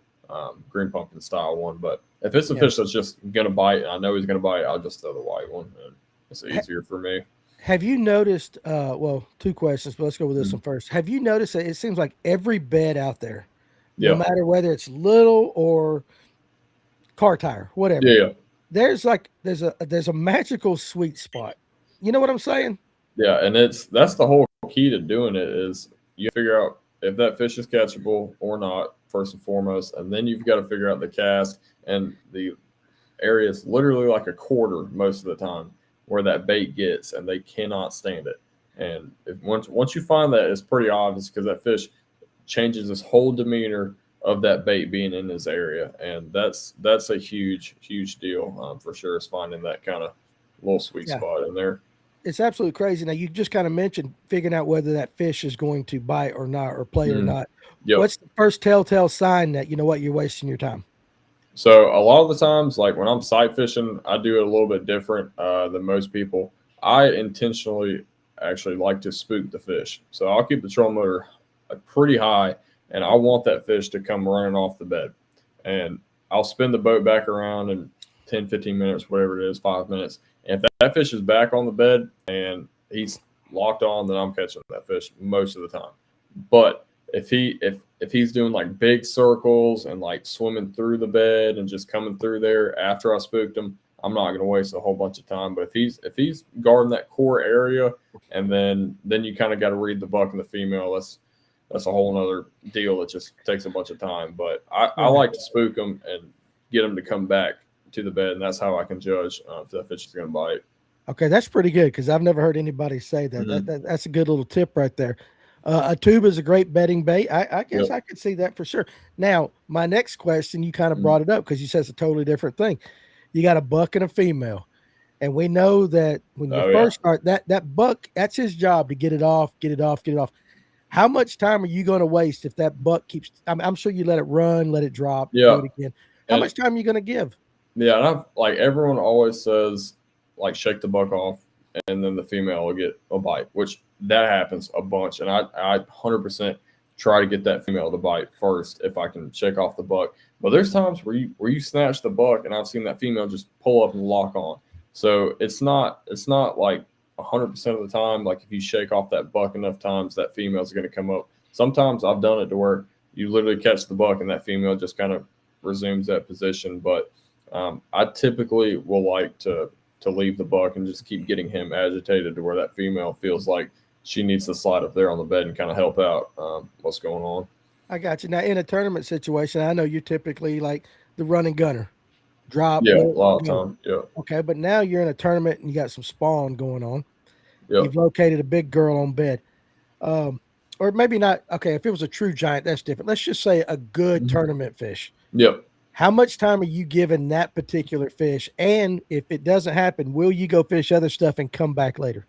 green pumpkin style one. But if it's a fish that's just going to bite, and I know he's going to bite, I'll just throw the white one. And it's easier for me. Have you noticed, well, two questions, but let's go with this one first. Have you noticed that it seems like every bed out there, no matter whether it's little or car tire, whatever, there's a magical sweet spot. You know what I'm saying? Yeah, and that's the whole key to doing it is you figure out if that fish is catchable or not, first and foremost, and then you've got to figure out the cast, and the area is literally like a quarter most of the time where that bait gets, and they cannot stand it. And once you find that, it's pretty obvious because that fish changes his whole demeanor of that bait being in his area, and that's a huge deal for sure. Is finding that kind of little sweet spot in there. It's absolutely crazy. Now you just kind of mentioned figuring out whether that fish is going to bite or not, or play or not. What's the first telltale sign that you know what you're wasting your time? So a lot of the times, like when I'm sight fishing, I do it a little bit different than most people. I intentionally actually like to spook the fish. So I'll keep the trolling motor pretty high, and I want that fish to come running off the bed. And I'll spin the boat back around in 10, 15 minutes, whatever it is, 5 minutes. And if that fish is back on the bed and he's locked on, then I'm catching that fish most of the time. But if he's doing like big circles and like swimming through the bed and just coming through there after I spooked him, I'm not going to waste a whole bunch of time. But if he's guarding that core area, and then you kind of got to read the buck and the female, that's a whole nother deal. It just takes a bunch of time. But I like to spook them and get them to come back to the bed, and that's how I can judge if that fish is going to bite. Okay, that's pretty good because I've never heard anybody say that. Mm-hmm. That's a good little tip right there. A tube is a great bedding bait. I guess I could see that for sure. Now, my next question, you kind of brought it up because you said it's a totally different thing. You got a buck and a female, and we know that when you first start, that buck, that's his job to get it off. How much time are you going to waste if that buck keeps? I'm sure you let it run, let it drop, do it again. How much time are you going to give? Yeah, and I've like everyone always says, like shake the buck off, and then the female will get a bite, which that happens a bunch. And I 100% try to get that female to bite first if I can shake off the buck. But there's times where you snatch the buck, and I've seen that female just pull up and lock on. So it's not like 100% of the time. Like if you shake off that buck enough times, that female's going to come up. Sometimes I've done it to where you literally catch the buck and that female just kind of resumes that position. But I typically will like to leave the buck and just keep getting him agitated to where that female feels like she needs to slide up there on the bed and kind of help out what's going on. I got you. Now, in a tournament situation, I know you're typically like the running gunner. Drop. Yeah, a lot of time. Yeah. Okay, but now you're in a tournament and you got some spawn going on. Yep. You've located a big girl on bed. Or maybe not. Okay, if it was a true giant, that's different. Let's just say a good tournament fish. Yep. How much time are you giving that particular fish? And if it doesn't happen, will you go fish other stuff and come back later?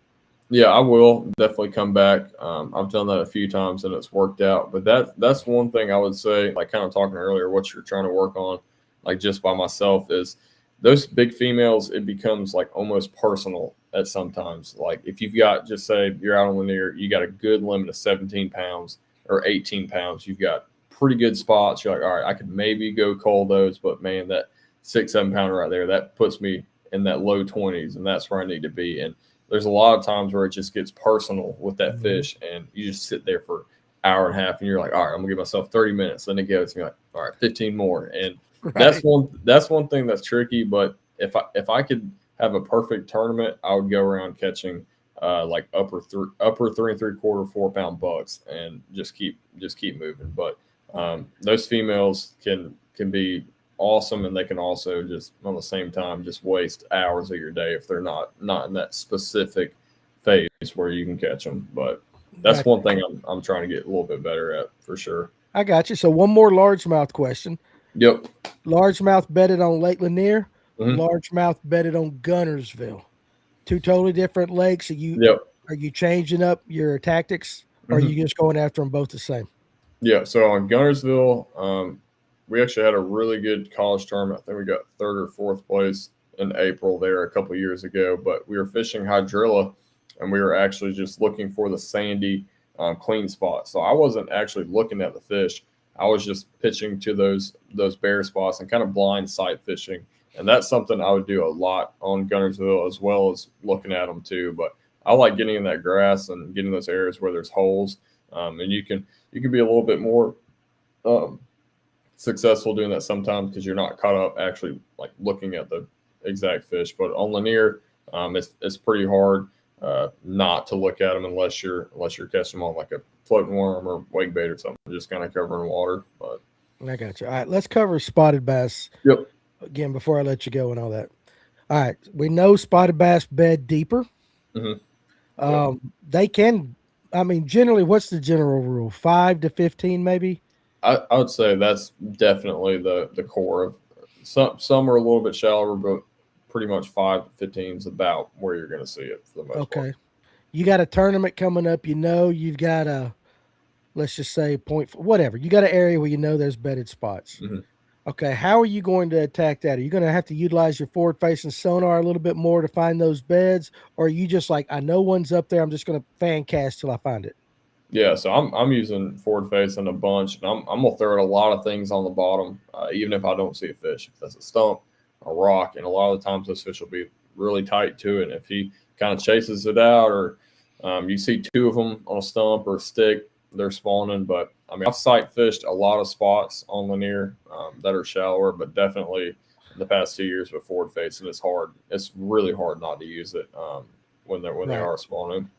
Yeah, I will definitely come back. I've done that a few times and it's worked out. But that's one thing I would say, like kind of talking earlier, what you're trying to work on, like just by myself, is those big females, it becomes like almost personal at sometimes. Like if you've got, just say you're out on Lanier, you got a good limit of 17 pounds or 18 pounds. You've got pretty good spots. You're like, all right, I could maybe go cull those, but man, that 6-7 pounder right there, that puts me in that low 20s, and that's where I need to be. And there's a lot of times where it just gets personal with that fish, and you just sit there for an hour and a half, and you're like, all right, I'm gonna give myself 30 minutes. Then it goes, and you're like, all right, 15 more. And that's one thing that's tricky. But if I could have a perfect tournament, I would go around catching like upper 3 3/4, 4 pound bucks, and just keep moving. But those females can be awesome, and they can also just on the same time just waste hours of your day if they're not in that specific phase where you can catch them. But that's one thing I'm trying to get a little bit better at for sure. I got you. So one more largemouth question. Yep. Largemouth bedded on Lake Lanier, largemouth bedded on Gunnersville. Two totally different lakes. Are you changing up your tactics, or are you just going after them both the same? Yeah. So on Gunnersville, we actually had a really good college tournament. I think we got 3rd or 4th place in April there a couple of years ago. But we were fishing hydrilla, and we were actually just looking for the sandy, clean spot. So I wasn't actually looking at the fish. I was just pitching to those bare spots and kind of blind sight fishing. And that's something I would do a lot on Gunnersville, as well as looking at them too. But I like getting in that grass and getting those areas where there's holes, and you can be a little bit more successful doing that sometimes because you're not caught up actually like looking at the exact fish. But on Lanier, it's pretty hard not to look at them unless you're catching them on like a floating worm or wake bait or something, just kind of covering water. But I got you. All right, let's cover spotted bass. Yep. Again, before I let you go and all that. All right, we know spotted bass bed deeper. They can. I mean, generally, what's the general rule? 5 to 15, maybe. I would say that's definitely the core of some are a little bit shallower, but pretty much 5 to 15 is about where you're going to see it for the most part. You got a tournament coming up. You know, you've got a, let's just say whatever. You got an area where you know there's bedded spots. Okay, how are you going to attack that? Are you going to have to utilize your forward-facing sonar a little bit more to find those beds, or are you just like, I know one's up there, I'm just going to fan cast till I find it? Yeah, so I'm using forward facing a bunch, and I'm gonna throw a lot of things on the bottom, even if I don't see a fish. If that's a stump, a rock, and a lot of the times those fish will be really tight to it. And if he kind of chases it out, or you see 2 of them on a stump or a stick, they're spawning. But I mean, I've sight fished a lot of spots on Lanier that are shallower, but definitely in the past 2 years with forward facing, it's hard. It's really hard not to use it when they Right. are spawning.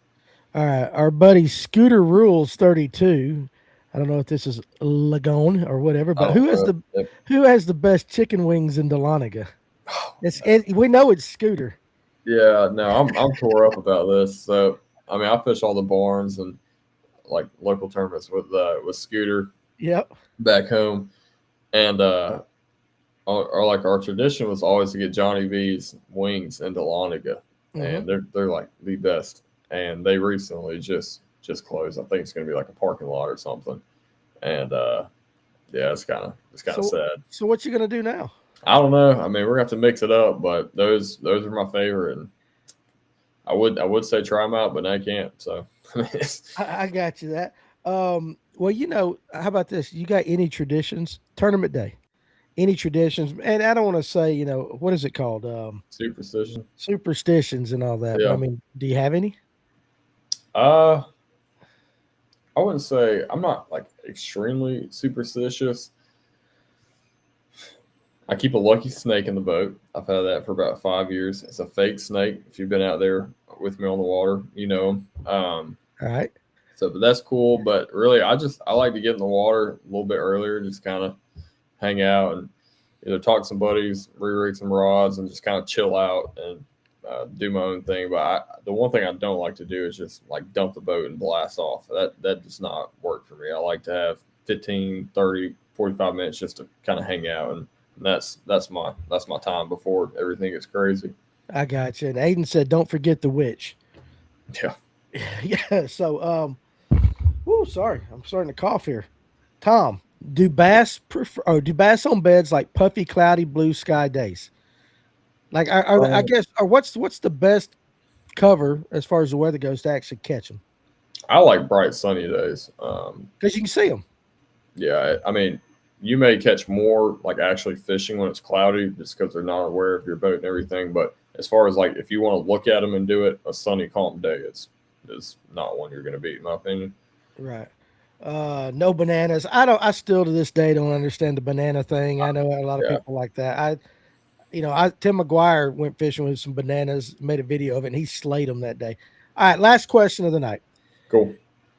All right. Our buddy Scooter Rules 32. I don't know if this is Lagone or whatever, but Oh, yep. who has the best chicken wings in Dahlonega? We know it's Scooter. Yeah, no, I'm tore up about this. So I mean, I fish all the barns and like local tournaments with Scooter Yep. back home, and or like our tradition was always to get Johnny V's wings into Laniga, Mm-hmm. and they're like the best. And they recently just closed. I think it's going to be like a parking lot or something. And yeah, it's kind of sad. So what you gonna do now? I don't know. I mean, we're gonna have to mix it up, but those are my favorite, and I would say try them out, but I can't. So I got you that. Well, how about this? You got any traditions? Tournament day. Any traditions? And I don't want to say, what is it called? superstition. Superstitions and all that. But I Yeah. mean, do you have any? Uh, I wouldn't say I'm not like extremely superstitious. I keep a lucky snake in the boat. I've had that for about 5 years. It's a fake snake. If you've been out there with me on the water, you know 'em. All right. So, but that's cool. But really, I like to get in the water a little bit earlier, just kind of hang out and either talk to some buddies, re-rig some rods, and just kind of chill out and do my own thing. But the one thing I don't like to do is just like dump the boat and blast off. That does not work for me. I like to have 15, 30, 45 minutes just to kind of hang out, and that's my time before everything gets crazy. I got you. And Aiden said, "Don't forget the witch." Yeah. Yeah. So, sorry, I'm starting to cough here. Tom, do bass on beds like puffy, cloudy, blue sky days? Like, I Um, guess, or what's the best cover as far as the weather goes to actually catch them? I like bright sunny days. Because you can see them. Yeah, I mean, you may catch more like actually fishing when it's cloudy, just because they're not aware of your boat and everything. But as far as like if you want to look at them and do it, a sunny, calm day is not one you're going to beat, in my opinion. Right. No bananas. I still to this day don't understand the banana thing. I know a lot of Yeah, people like that. Tim McGuire went fishing with some bananas, made a video of it, and he slayed them that day. All right, last question of the night. cool.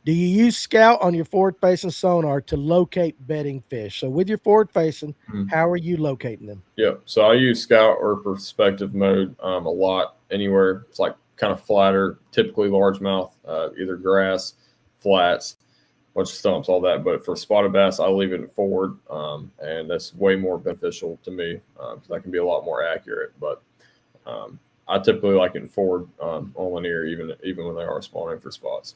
Do you use Scout on your forward facing sonar to locate bedding fish? So with your forward facing, Mhm. how are you locating them? Yeah, so I use scout or perspective mode a lot. Anywhere it's like kind of flatter, typically largemouth, either grass, flats, bunch of stumps, all that. But for spotted bass, I leave it forward, and that's way more beneficial to me because I can be a lot more accurate. But I typically like it forward on linear, even when they are spawning for spots.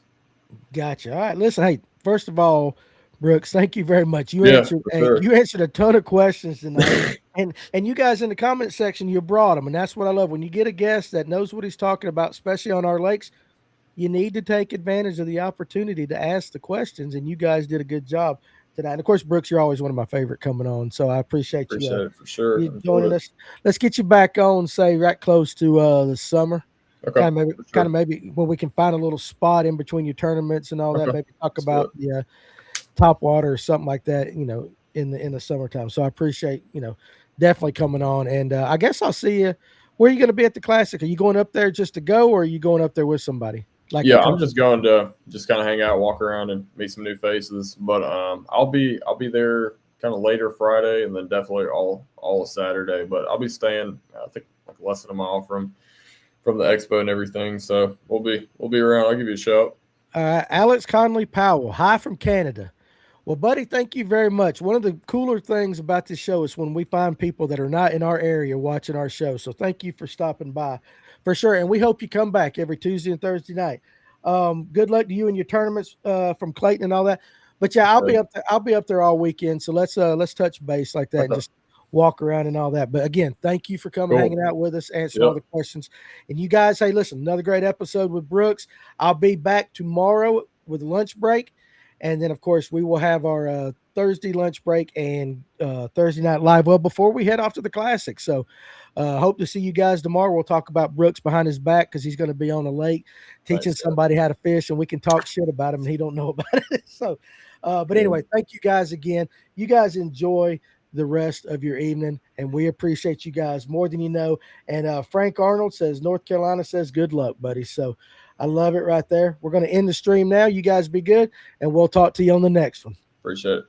Gotcha. All right. Listen, hey, first of all, Brooks, thank you very much. Yeah, for sure. You answered a ton of questions tonight. And you guys in the comment section, you brought them. And that's what I love. When you get a guest that knows what he's talking about, especially on our lakes, you need to take advantage of the opportunity to ask the questions. And you guys did a good job tonight. And of course, Brooks, you're always one of my favorite coming on. So I appreciate Appreciate it for sure. you Enjoyed joining it. us. Let's get you back on, say right close to the summer. Okay, for Kind of sure. maybe when we can find a little spot in between your tournaments and all that. Okay, Maybe talk let's do it. about the Topwater or something like that. In the summertime. So I appreciate definitely coming on. And I guess I'll see you. Where are you going to be at the Classic? Are you going up there just to go, or are you going up there with somebody like Yeah, a I'm couple? just going to just kind of hang out, walk around, and meet some new faces. But I'll be there kind of later Friday, and then definitely all of Saturday. But I'll be staying, I think, like less than a mile from the expo and everything. So we'll be around. I'll give you a shout. Alex Conley Powell, hi from Canada. Well, buddy, thank you very much. One of the cooler things about this show is when we find people that are not in our area watching our show. So thank you for stopping by for sure. And we hope you come back every Tuesday and Thursday night. Good luck to you and your tournaments from Clayton and all that. But yeah, I'll be Okay. up there. I'll be up there all weekend. So let's touch base like that and Okay. just walk around and all that. But again, thank you for coming, Cool. hanging out with us, answering all Yep. the questions. And you guys, hey, listen, another great episode with Brooks. I'll be back tomorrow with lunch break. And then, of course, we will have our Thursday lunch break and Thursday night live well before we head off to the Classic. So hope to see you guys tomorrow. We'll talk about Brooks behind his back because he's going to be on the lake teaching somebody how to fish, and we can talk shit about him and he don't know about it. So, but anyway, thank you guys again. You guys enjoy the rest of your evening, and we appreciate you guys more than you know. And Frank Arnold says North Carolina says good luck, buddy. So I love it right there. We're going to end the stream now. You guys be good, and we'll talk to you on the next one. Appreciate it.